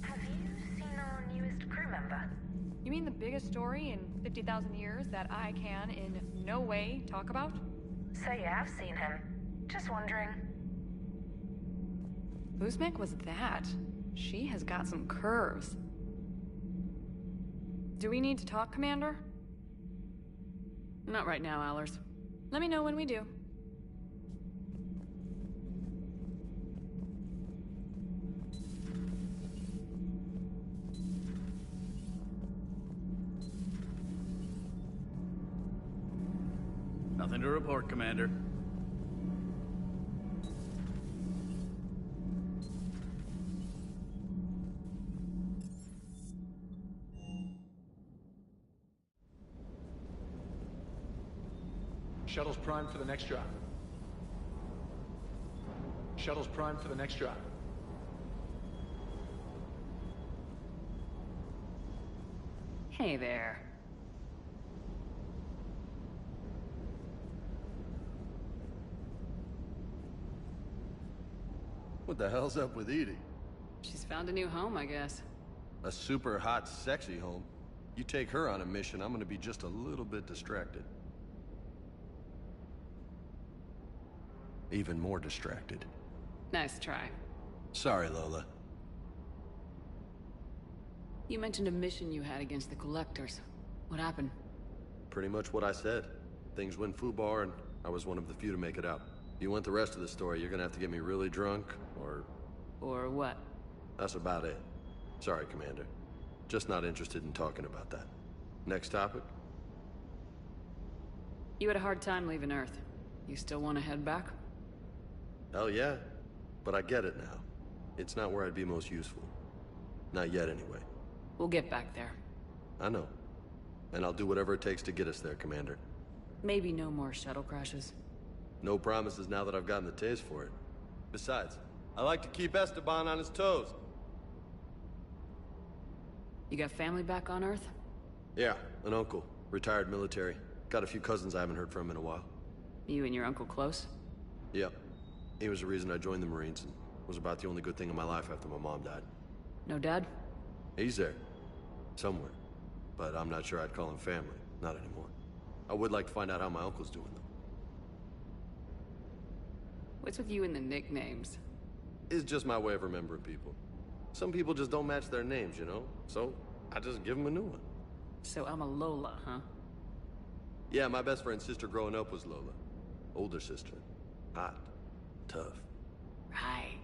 Have you seen our newest crew member? You mean the biggest story in 50,000 years that I can in no way talk about? So you have seen him. Just wondering. Whose mech was that? She has got some curves. Do we need to talk, Commander? Not right now, Allers. Let me know when we do. Nothing to report, Commander. Shuttle's primed for the next drop. Shuttle's primed for the next drop. Hey there. What the hell's up with Edie? She's found a new home, I guess. A super hot, sexy home. You take her on a mission, I'm gonna be just a little bit distracted. Even more distracted. Nice try. Sorry, Lola. You mentioned a mission you had against the Collectors. What happened? Pretty much what I said. Things went foobar, and I was one of the few to make it out. If you want the rest of the story, you're gonna have to get me really drunk, or... Or what? That's about it. Sorry, Commander. Just not interested in talking about that. Next topic? You had a hard time leaving Earth. You still want to head back? Hell yeah. But I get it now. It's not where I'd be most useful. Not yet, anyway. We'll get back there. I know. And I'll do whatever it takes to get us there, Commander. Maybe no more shuttle crashes. No promises now that I've gotten the taste for it. Besides, I like to keep Esteban on his toes. You got family back on Earth? Yeah, an uncle. Retired military. Got a few cousins I haven't heard from in a while. You and your uncle close? Yep. He was the reason I joined the Marines and was about the only good thing in my life after my mom died. No dad? He's there. Somewhere. But I'm not sure I'd call him family. Not anymore. I would like to find out how my uncle's doing, though. What's with you and the nicknames? It's just my way of remembering people. Some people just don't match their names, you know? So, I just give them a new one. So I'm a Lola, huh? Yeah, my best friend's sister growing up was Lola. Older sister. Hot. Tough. Right.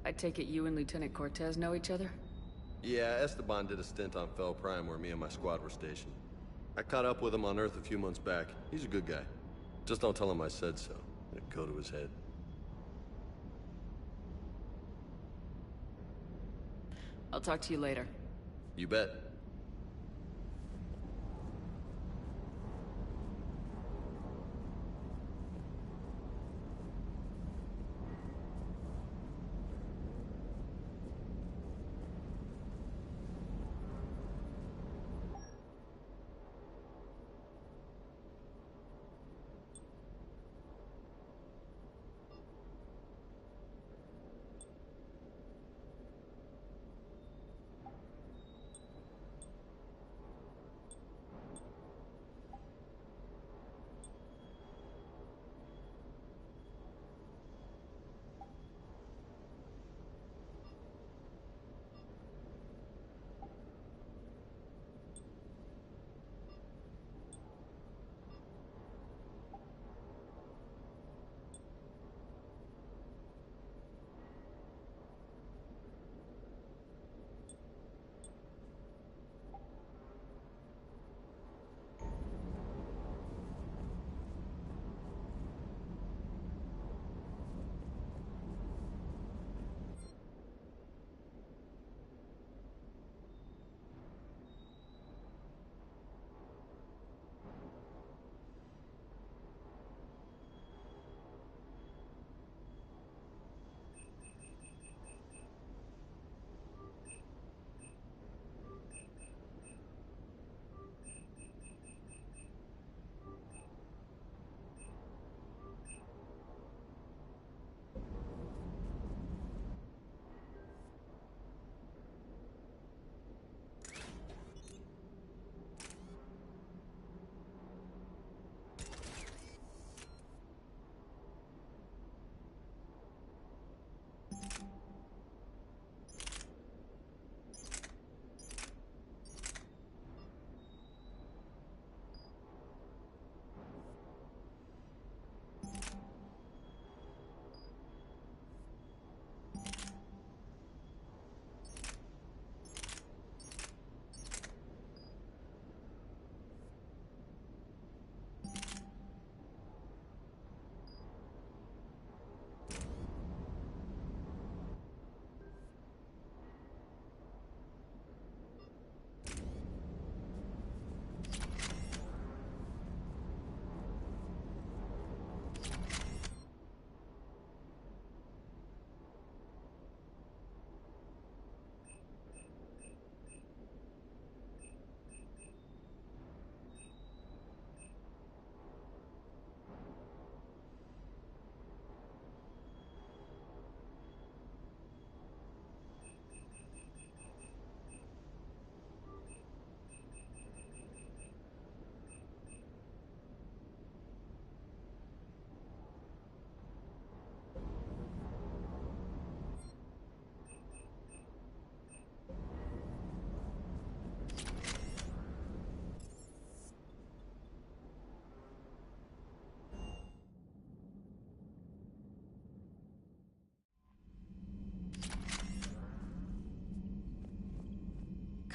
I take it you and Lieutenant Cortez know each other? Yeah, Esteban did a stint on Fel Prime where me and my squad were stationed. I caught up with him on Earth a few months back. He's a good guy. Just don't tell him I said so. It'd go to his head. I'll talk to you later. You bet.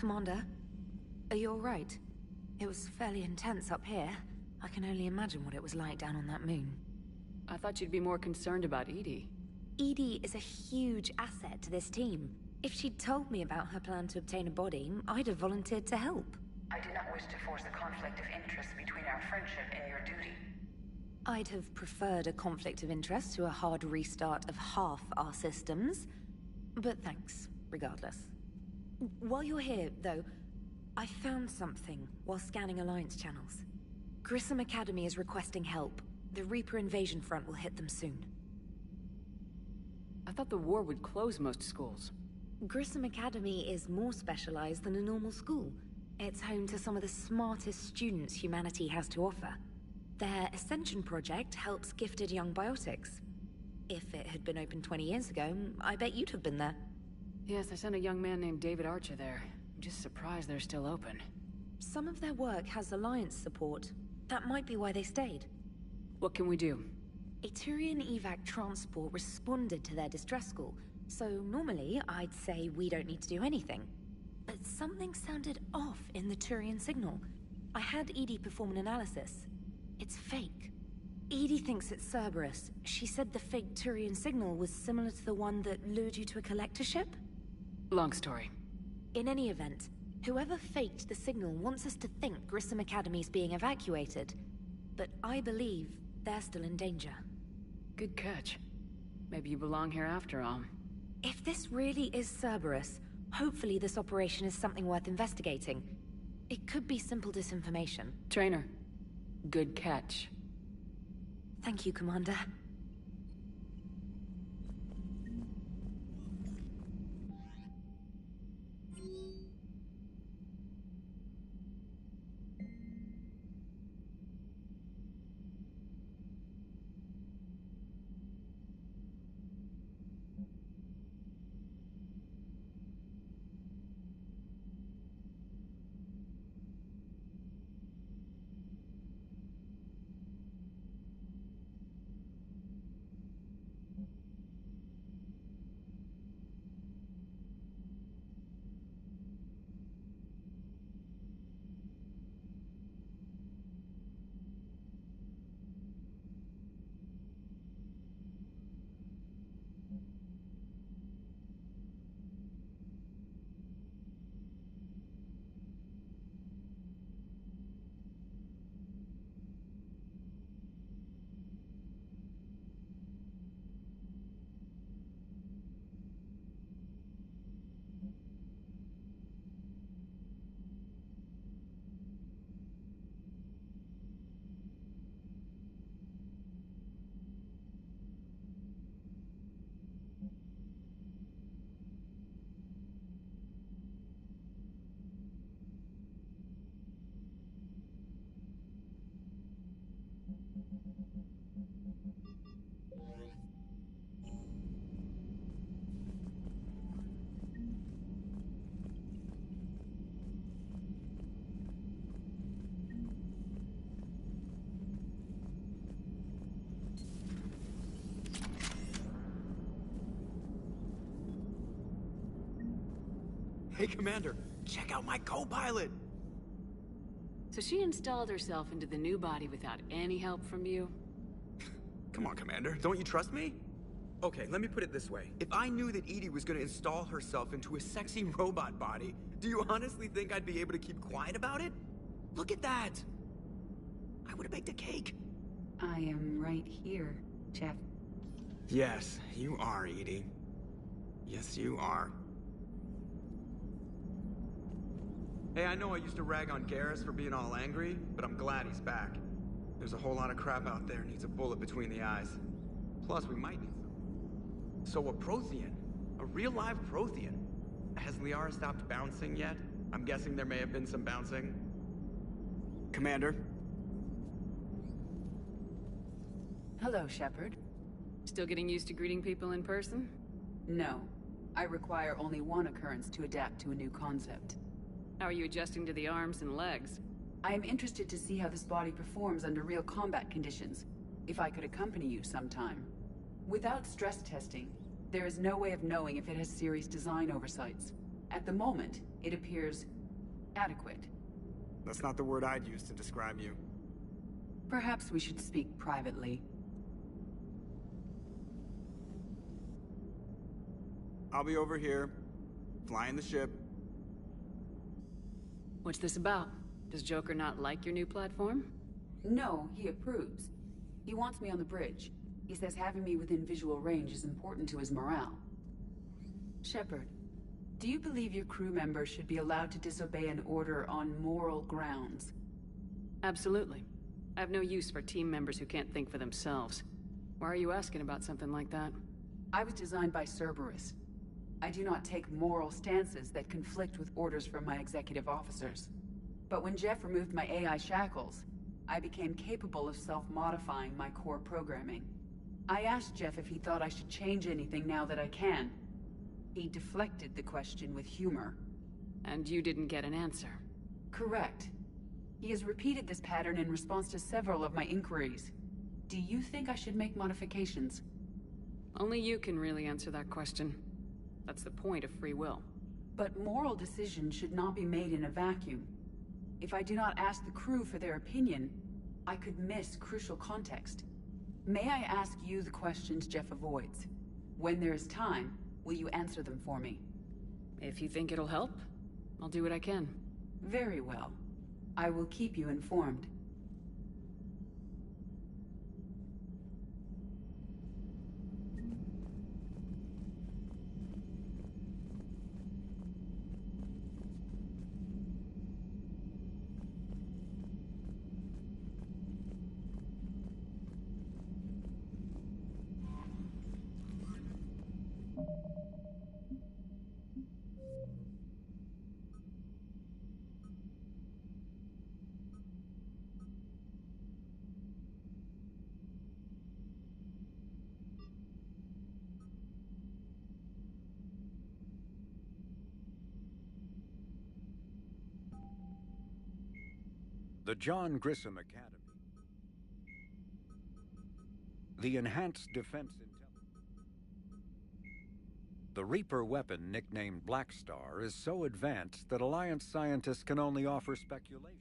Commander, are you alright? It was fairly intense up here. I can only imagine what it was like down on that moon. I thought you'd be more concerned about EDI. EDI is a huge asset to this team. If she'd told me about her plan to obtain a body, I'd have volunteered to help. I do not wish to force a conflict of interest between our friendship and your duty. I'd have preferred a conflict of interest to a hard restart of half our systems. But thanks, regardless. While you're here, though, I found something while scanning Alliance channels. Grissom Academy is requesting help. The Reaper invasion front will hit them soon. I thought the war would close most schools. Grissom Academy is more specialized than a normal school. It's home to some of the smartest students humanity has to offer. Their Ascension project helps gifted young biotics. If it had been open 20 years ago, I bet you'd have been there. Yes, I sent a young man named David Archer there. I'm just surprised they're still open. Some of their work has Alliance support. That might be why they stayed. What can we do? A Turian evac transport responded to their distress school, so normally I'd say we don't need to do anything. But something sounded off in the Turian signal. I had EDI perform an analysis. It's fake. EDI thinks it's Cerberus. She said the fake Turian signal was similar to the one that lured you to a collector ship? Long story. In any event, whoever faked the signal wants us to think Grissom Academy's being evacuated. But I believe they're still in danger. Good catch. Maybe you belong here after all. If this really is Cerberus, hopefully this operation is something worth investigating. It could be simple disinformation. Trainer, good catch. Thank you, Commander. Hey, Commander, check out my co-pilot! So she installed herself into the new body without any help from you? Come on, Commander, don't you trust me? Okay, let me put it this way. If I knew that EDI was gonna install herself into a sexy robot body, do you honestly think I'd be able to keep quiet about it? Look at that! I would've baked a cake. I am right here, Jeff. Yes, you are, EDI. Yes, you are. Hey, I know I used to rag on Garrus for being all angry, but I'm glad he's back. There's a whole lot of crap out there needs a bullet between the eyes. Plus, we might need some. So a Prothean? A real live Prothean? Has Liara stopped bouncing yet? I'm guessing there may have been some bouncing. Commander? Hello, Shepard. Still getting used to greeting people in person? No. I require only one occurrence to adapt to a new concept. How are you adjusting to the arms and legs? I am interested to see how this body performs under real combat conditions. If I could accompany you sometime. Without stress testing, there is no way of knowing if it has serious design oversights. At the moment, it appears adequate. That's not the word I'd use to describe you. Perhaps we should speak privately. I'll be over here, flying the ship. What's this about? Does Joker not like your new platform? No, he approves. He wants me on the bridge. He says having me within visual range is important to his morale. Shepard, do you believe your crew members should be allowed to disobey an order on moral grounds? Absolutely. I have no use for team members who can't think for themselves. Why are you asking about something like that? I was designed by Cerberus. I do not take moral stances that conflict with orders from my executive officers. But when Jeff removed my AI shackles, I became capable of self-modifying my core programming. I asked Jeff if he thought I should change anything now that I can. He deflected the question with humor. And you didn't get an answer? Correct. He has repeated this pattern in response to several of my inquiries. Do you think I should make modifications? Only you can really answer that question. That's the point of free will. But moral decisions should not be made in a vacuum. If I do not ask the crew for their opinion, I could miss crucial context. May I ask you the questions Jeff avoids? When there is time, will you answer them for me? If you think it'll help, I'll do what I can. Very well. I will keep you informed. The John Grissom Academy. The Enhanced Defense Intelligence. The Reaper weapon, nicknamed Black Star, is so advanced that Alliance scientists can only offer speculation.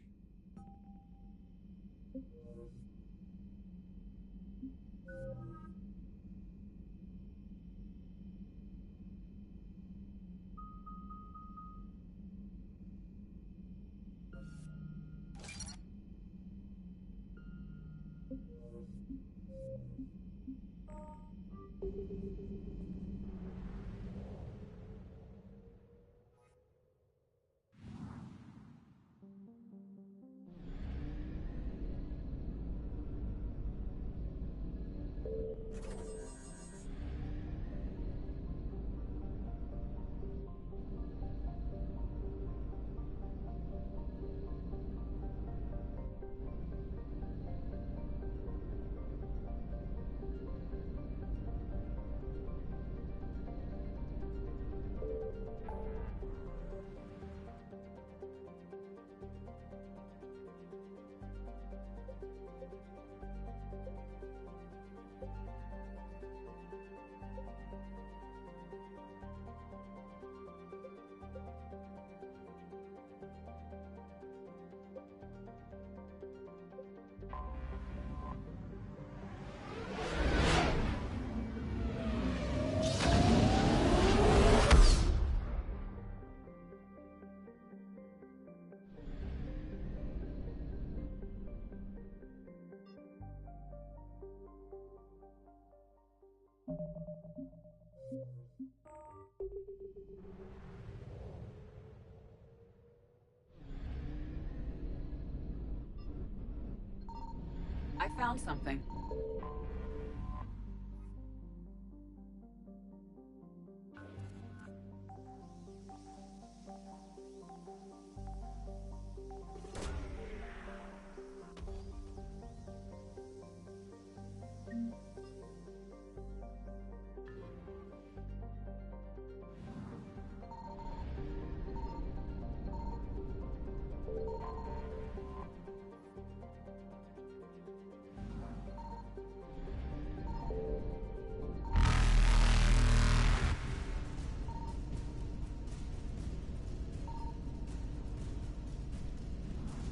I found something.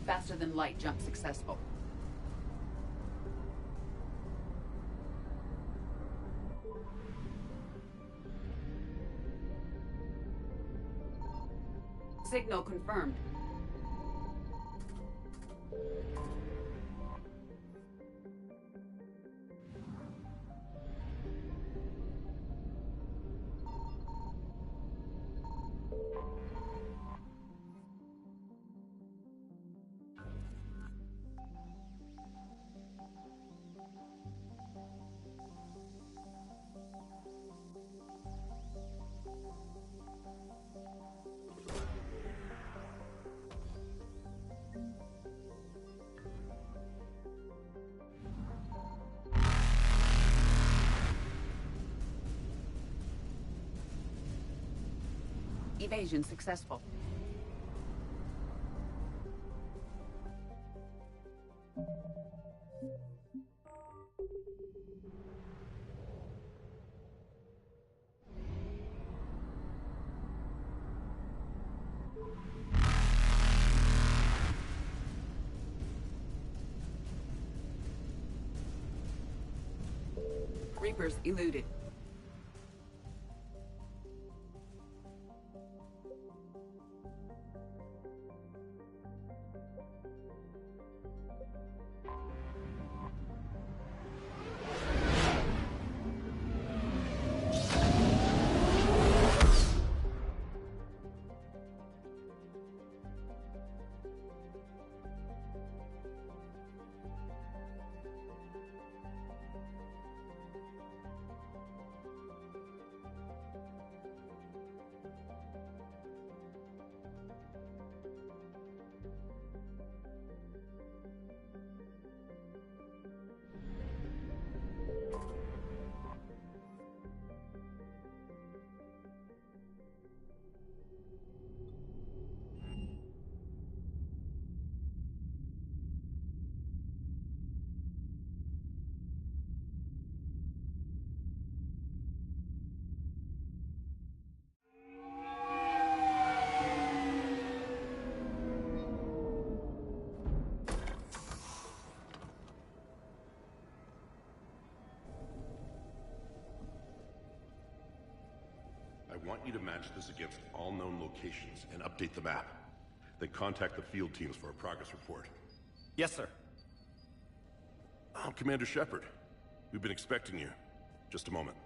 Faster than light jump successful. Signal confirmed. Evasion successful. Reapers eluded. I want you to match this against all known locations and update the map. Then contact the field teams for a progress report. Yes, sir. I'm Commander Shepard. We've been expecting you. Just a moment.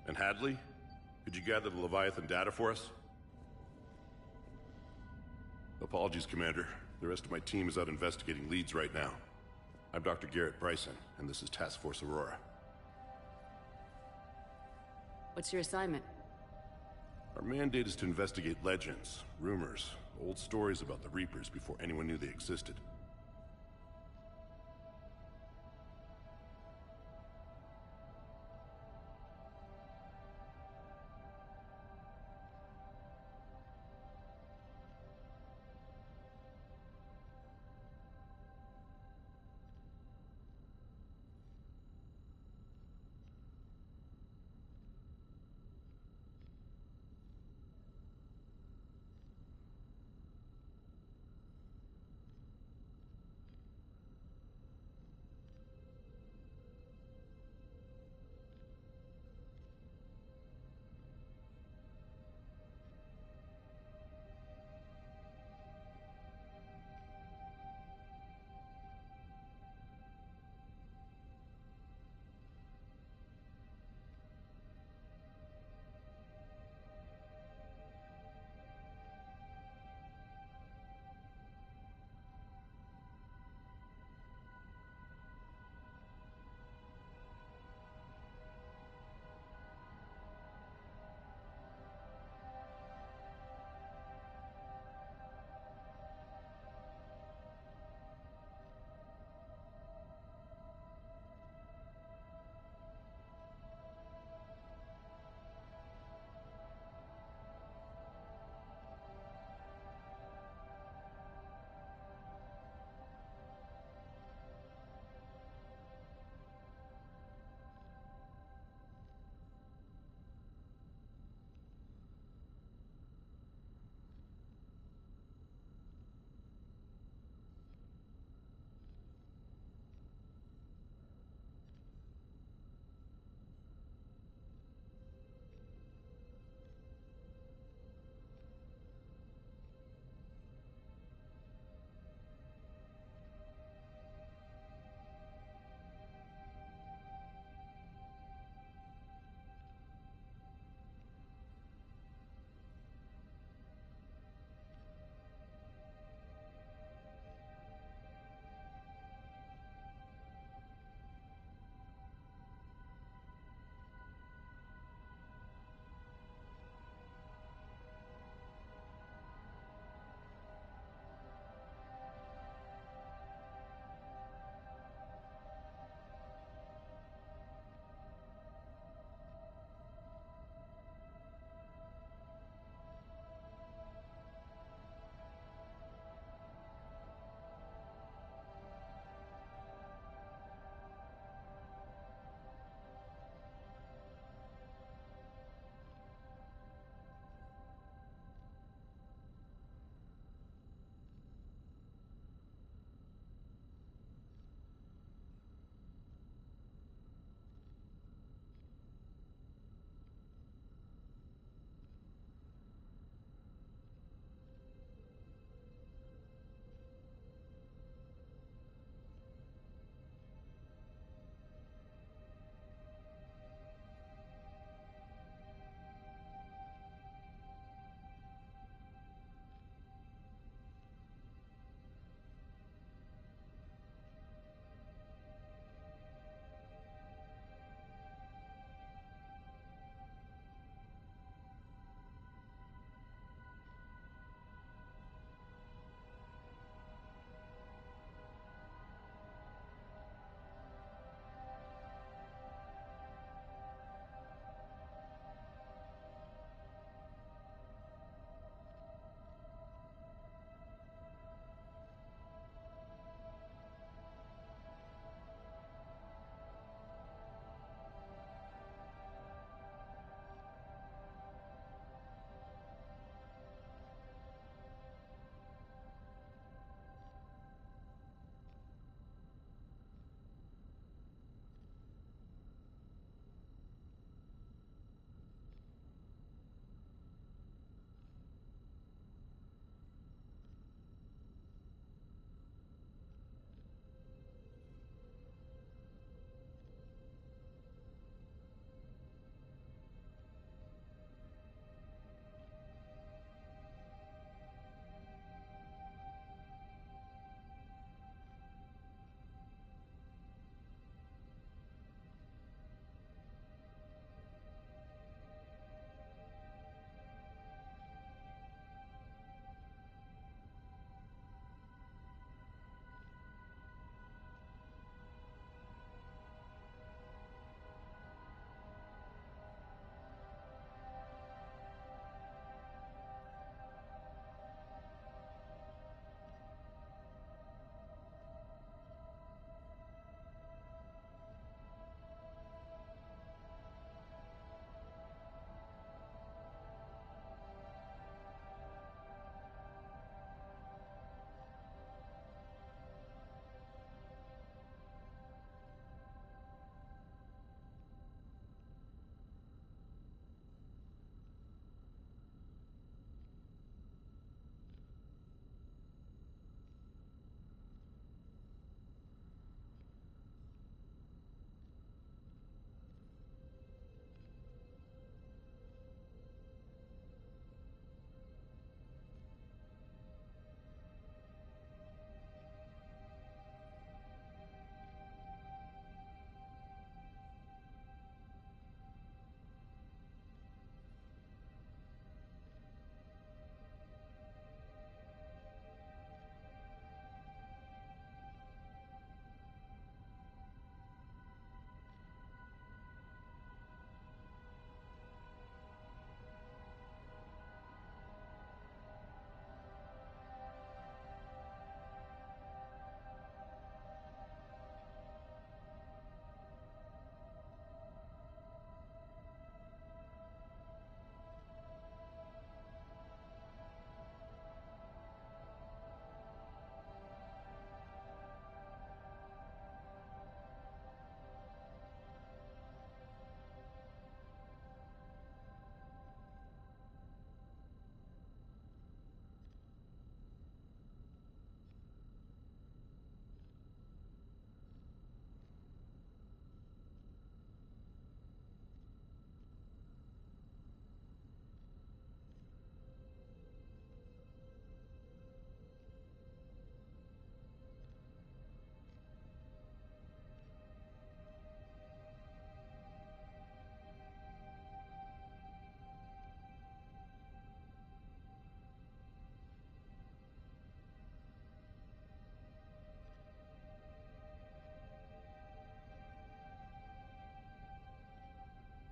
And Hadley, could you gather the Leviathan data for us? Apologies, Commander. The rest of my team is out investigating leads right now. I'm Dr. Garrett Bryson, and this is Task Force Aurora. What's your assignment? Our mandate is to investigate legends, rumors, old stories about the Reapers before anyone knew they existed.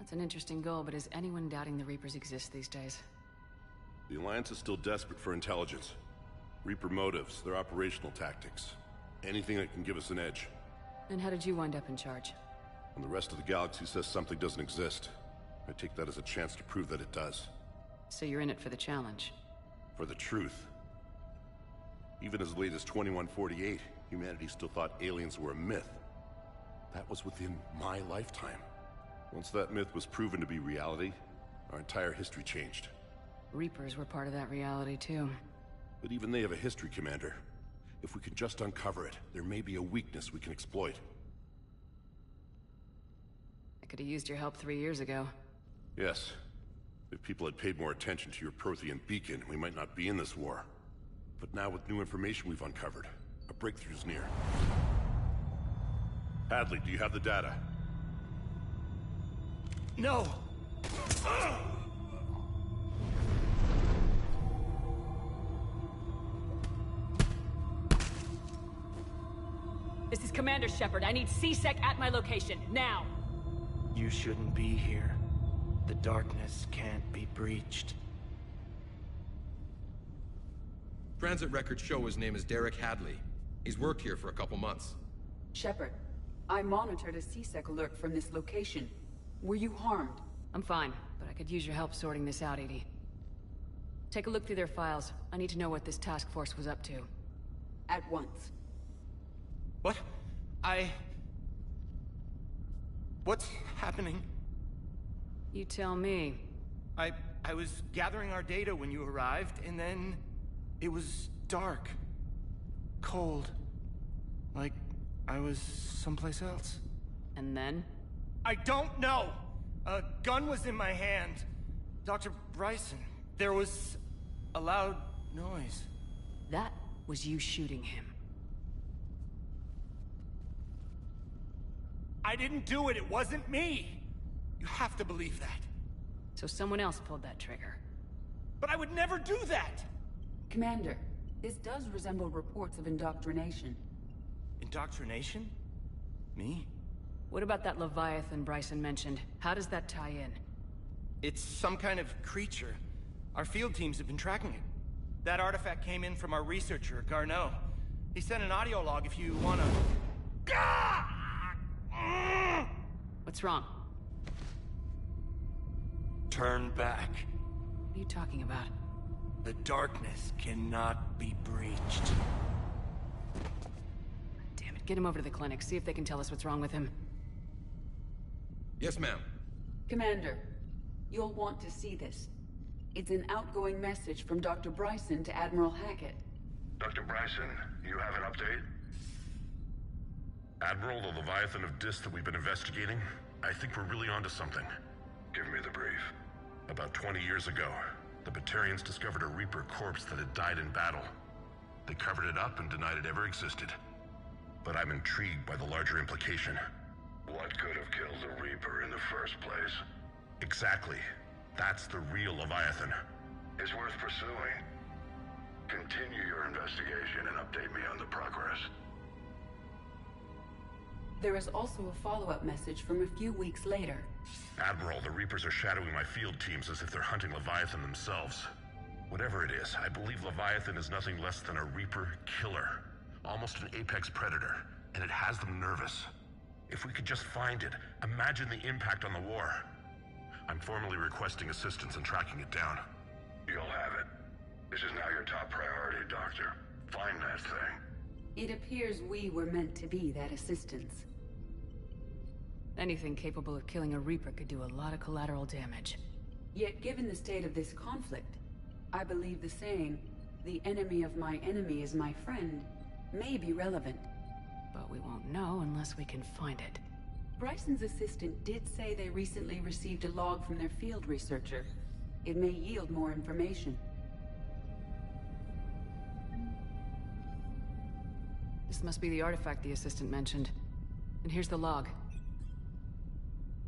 That's an interesting goal, but is anyone doubting the Reapers exist these days? The Alliance is still desperate for intelligence. Reaper motives, their operational tactics. Anything that can give us an edge. And how did you wind up in charge? When the rest of the galaxy says something doesn't exist, I take that as a chance to prove that it does. So you're in it for the challenge? For the truth. Even as late as 2148, humanity still thought aliens were a myth. That was within my lifetime. Once that myth was proven to be reality, our entire history changed. Reapers were part of that reality, too. But even they have a history, Commander. If we can just uncover it, there may be a weakness we can exploit. I could have used your help 3 years ago. Yes. If people had paid more attention to your Prothean beacon, we might not be in this war. But now with new information we've uncovered, a breakthrough's near. Hadley, do you have the data? No! This is Commander Shepard. I need C-Sec at my location, now! You shouldn't be here. The darkness can't be breached. Transit records show his name is Derek Hadley. He's worked here for a couple months. Shepard, I monitored a C-Sec alert from this location. Were you harmed? I'm fine, but I could use your help sorting this out, EDI. Take a look through their files. I need to know what this task force was up to. At once. What? What's happening? You tell me. I was gathering our data when you arrived, and then it was dark. Cold. Like I was someplace else. And then? I don't know! A gun was in my hand. Dr. Bryson. There was a loud noise. That was you shooting him. I didn't do it. It wasn't me. You have to believe that. So someone else pulled that trigger. But I would never do that! Commander, this does resemble reports of indoctrination. Indoctrination? Me? What about that Leviathan Bryson mentioned? How does that tie in? It's some kind of creature. Our field teams have been tracking it. That artifact came in from our researcher, Garneau. He sent an audio log if you wanna... What's wrong? Turn back. What are you talking about? The darkness cannot be breached. Damn it, get him over to the clinic. See if they can tell us what's wrong with him. Yes, ma'am. Commander, you'll want to see this. It's an outgoing message from Dr. Bryson to Admiral Hackett. Dr. Bryson, you have an update? Admiral, the Leviathan of Dis that we've been investigating, I think we're really onto something. Give me the brief. About 20 years ago, the Batarians discovered a Reaper corpse that had died in battle. They covered it up and denied it ever existed. But I'm intrigued by the larger implication. What could have killed the Reaper in the first place? Exactly. That's the real Leviathan. It's worth pursuing. Continue your investigation and update me on the progress. There is also a follow-up message from a few weeks later. Admiral, the Reapers are shadowing my field teams as if they're hunting Leviathan themselves. Whatever it is, I believe Leviathan is nothing less than a Reaper killer. Almost an apex predator, and it has them nervous. If we could just find it, imagine the impact on the war. I'm formally requesting assistance in tracking it down. You'll have it. This is now your top priority, Doctor. Find that thing. It appears we were meant to be that assistance. Anything capable of killing a Reaper could do a lot of collateral damage. Yet given the state of this conflict, I believe the saying, "The enemy of my enemy is my friend," may be relevant. But we won't know unless we can find it. Bryson's assistant did say they recently received a log from their field researcher. It may yield more information. This must be the artifact the assistant mentioned. And here's the log.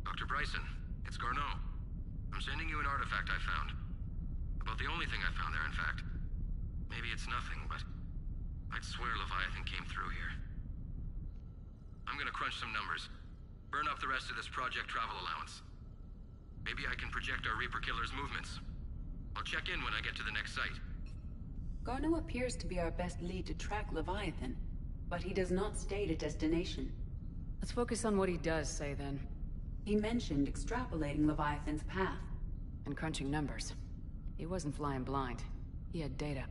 Dr. Bryson, it's Garneau. I'm sending you an artifact I found. About the only thing I found there, in fact. Maybe it's nothing, but I'd swear Leviathan came through here. I'm gonna crunch some numbers. Burn up the rest of this Project Travel allowance. Maybe I can project our Reaper Killer's movements. I'll check in when I get to the next site. Garneau appears to be our best lead to track Leviathan, but he does not state a destination. Let's focus on what he does say, then. He mentioned extrapolating Leviathan's path. And crunching numbers. He wasn't flying blind. He had data.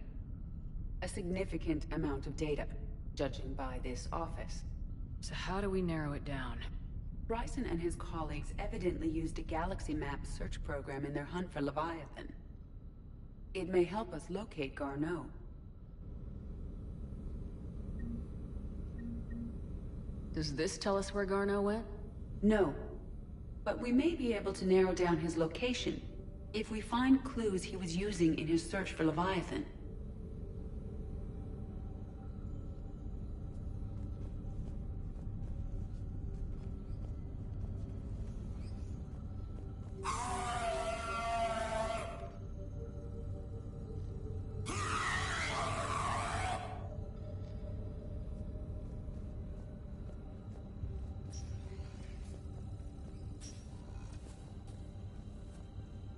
A significant amount of data, judging by this office. So how do we narrow it down? Bryson and his colleagues evidently used a galaxy map search program in their hunt for Leviathan. It may help us locate Garneau. Does this tell us where Garneau went? No. But we may be able to narrow down his location if we find clues he was using in his search for Leviathan.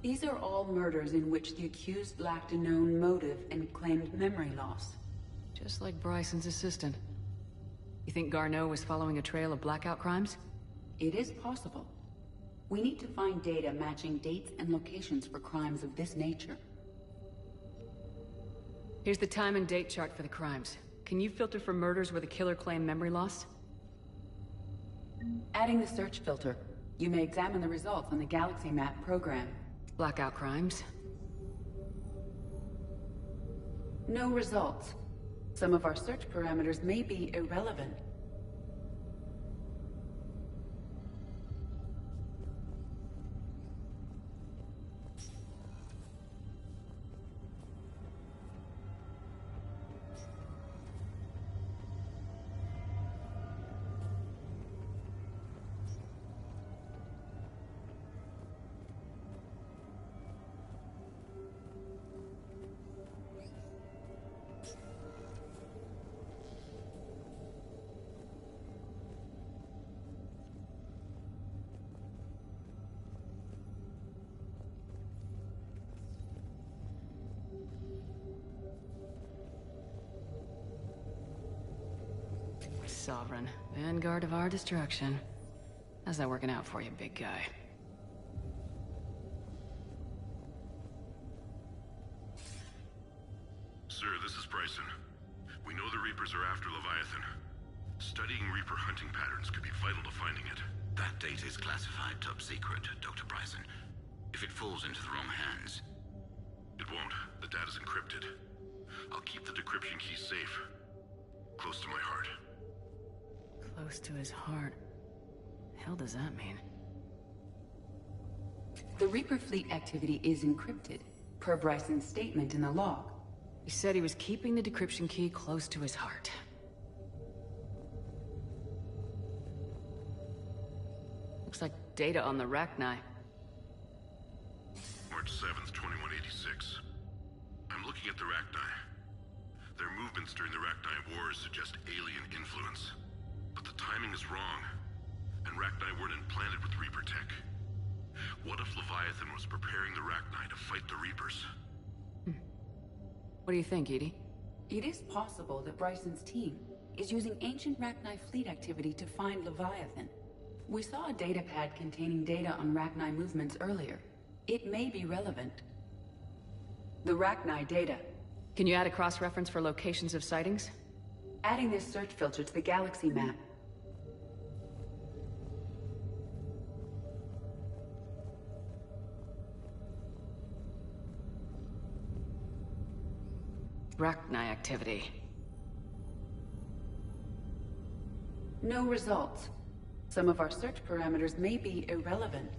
These are all murders in which the accused lacked a known motive and claimed memory loss. Just like Bryson's assistant. You think Garneau was following a trail of blackout crimes? It is possible. We need to find data matching dates and locations for crimes of this nature. Here's the time and date chart for the crimes. Can you filter for murders where the killer claimed memory loss? Adding the search filter, you may examine the results on the Galaxy Map program. Blackout crimes. No results. Some of our search parameters may be irrelevant. Sovereign, vanguard of our destruction. How's that working out for you, big guy? Sir, this is Bryson. We know the Reapers are after Leviathan. Studying Reaper hunting patterns could be vital to finding it. That data is classified top secret, Dr. Bryson. If it falls into the wrong hands... It won't. The data's encrypted. I'll keep the decryption key safe. Close to my heart. Close to his heart. The hell does that mean? The Reaper fleet activity is encrypted, per Bryson's statement in the log. He said he was keeping the decryption key close to his heart. Looks like data on the Rachni. March 7th, 2186. I'm looking at the Rachni. Their movements during the Rachni Wars suggest alien influence. But the timing is wrong, and Rachni weren't implanted with Reaper tech. What if Leviathan was preparing the Rachni to fight the Reapers? What do you think, EDI? It is possible that Bryson's team is using ancient Rachni fleet activity to find Leviathan. We saw a datapad containing data on Rachni movements earlier. It may be relevant. The Rachni data. Can you add a cross-reference for locations of sightings? Adding this search filter to the Galaxy Map. Rachni activity. No results. Some of our search parameters may be irrelevant.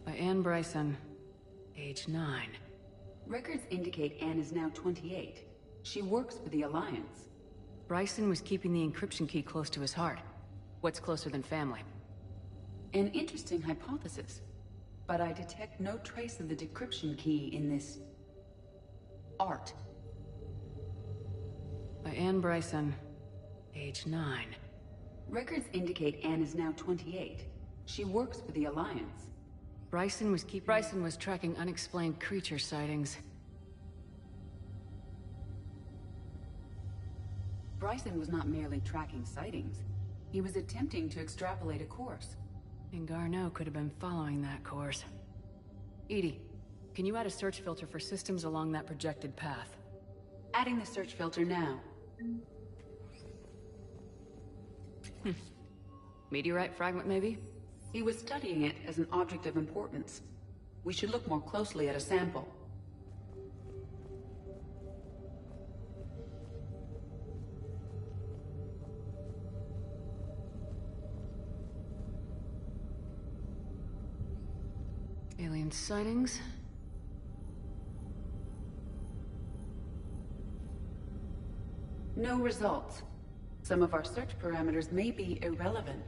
By Anne Bryson, age 9. Records indicate Anne is now 28. She works for the Alliance. Bryson was keeping the encryption key close to his heart. What's closer than family? An interesting hypothesis. But I detect no trace of the decryption key in this... art. By Anne Bryson, age 9. Records indicate Anne is now 28. She works for the Alliance. Bryson was tracking unexplained creature sightings. Bryson was not merely tracking sightings. He was attempting to extrapolate a course. And Garneau could have been following that course. EDI, can you add a search filter for systems along that projected path? Adding the search filter now. Meteorite fragment, maybe? He was studying it as an object of importance. We should look more closely at a sample. Alien sightings? No results. Some of our search parameters may be irrelevant.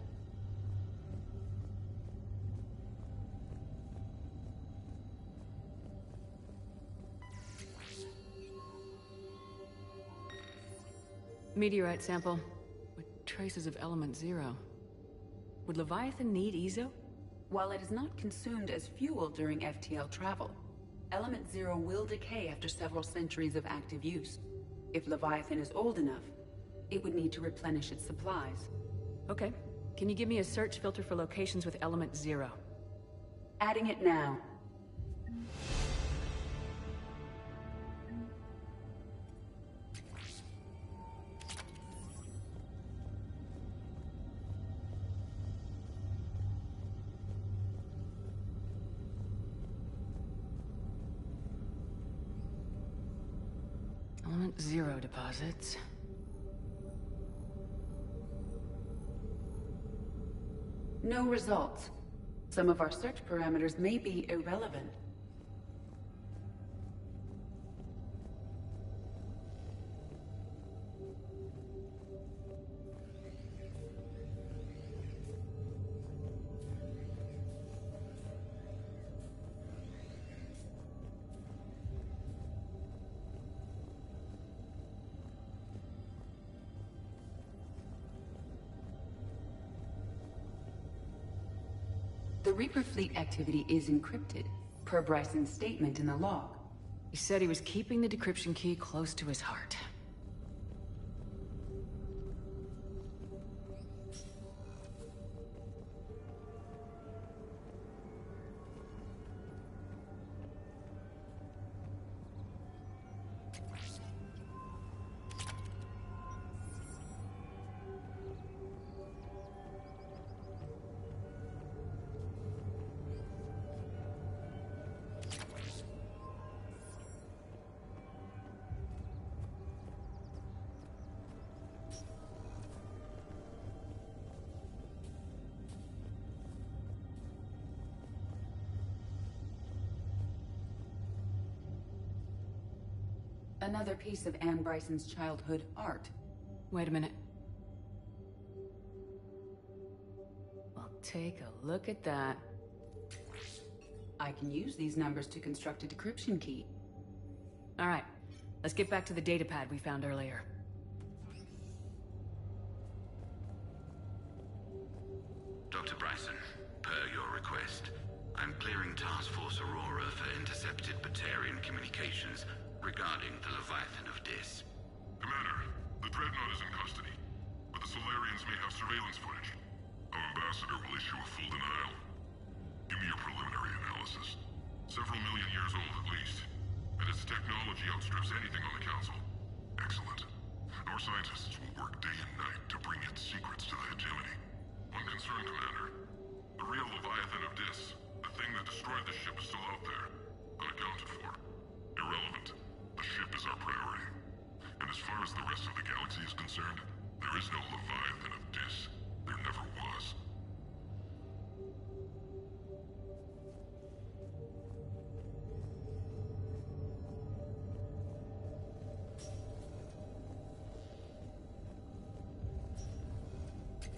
Meteorite sample with traces of element 0. Would Leviathan need Ezo? While it is not consumed as fuel during FTL travel, element 0 will decay after several centuries of active use. If Leviathan is old enough, it would need to replenish its supplies. Okay. Can you give me a search filter for locations with element 0? Adding it now. Element 0 deposits. No results. Some of our search parameters may be irrelevant. The Reaper fleet activity is encrypted, per Bryson's statement in the log. He said he was keeping the decryption key close to his heart. Another piece of Anne Bryson's childhood art. Wait a minute. Well, take a look at that. I can use these numbers to construct a decryption key. All right, let's get back to the datapad we found earlier. Dr. Bryson, per your request, I'm clearing Task Force Aurora for intercepted Batarian communications regarding the Leviathan of Dis. Commander, the Dreadnought is in custody, but the Solarians may have surveillance footage. Our ambassador will issue a full denial. Give me your preliminary analysis. Several million years old at least, and its technology outstrips anything on the Council. Excellent. Our scientists will work day and night to bring its secrets to the hegemony. One concern, Commander. The real Leviathan of Dis, the thing that destroyed the ship, is still out there, unaccounted for. Irrelevant. The ship is our priority. And as far as the rest of the galaxy is concerned, there is no Leviathan of Dis. There never was.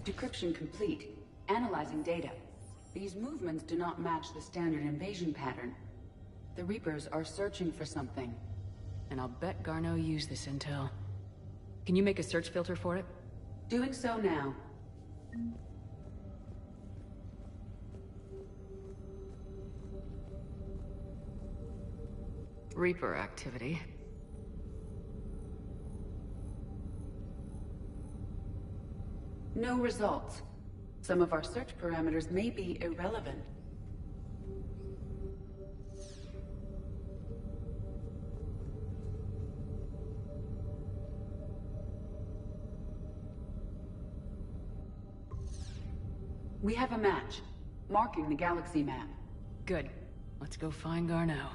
Decryption complete. Analyzing data. These movements do not match the standard invasion pattern. The Reapers are searching for something. And I'll bet Garneau used this intel. Can you make a search filter for it? Doing so now. Reaper activity. No results. Some of our search parameters may be irrelevant. We have a match, marking the galaxy map. Good. Let's go find Garneau.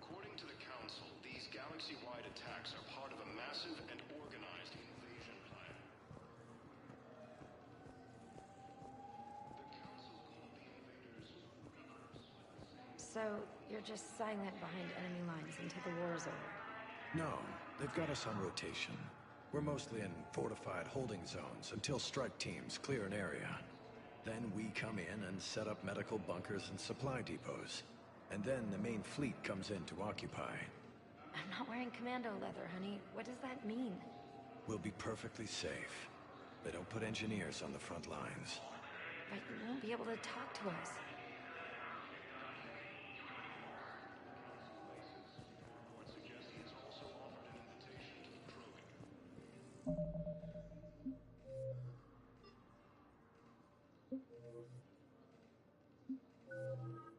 According to the Council, these galaxy-wide attacks are part of a massive and organized invasion plan. The Council called the invaders Reapers. So, you're just silent behind enemy lines until the war is over? No, they've got us on rotation. We're mostly in fortified holding zones until strike teams clear an area. Then we come in and set up medical bunkers and supply depots. And then the main fleet comes in to occupy. I'm not wearing commando leather, honey. What does that mean? We'll be perfectly safe. They don't put engineers on the front lines. But you won't be able to talk to us. Krogan.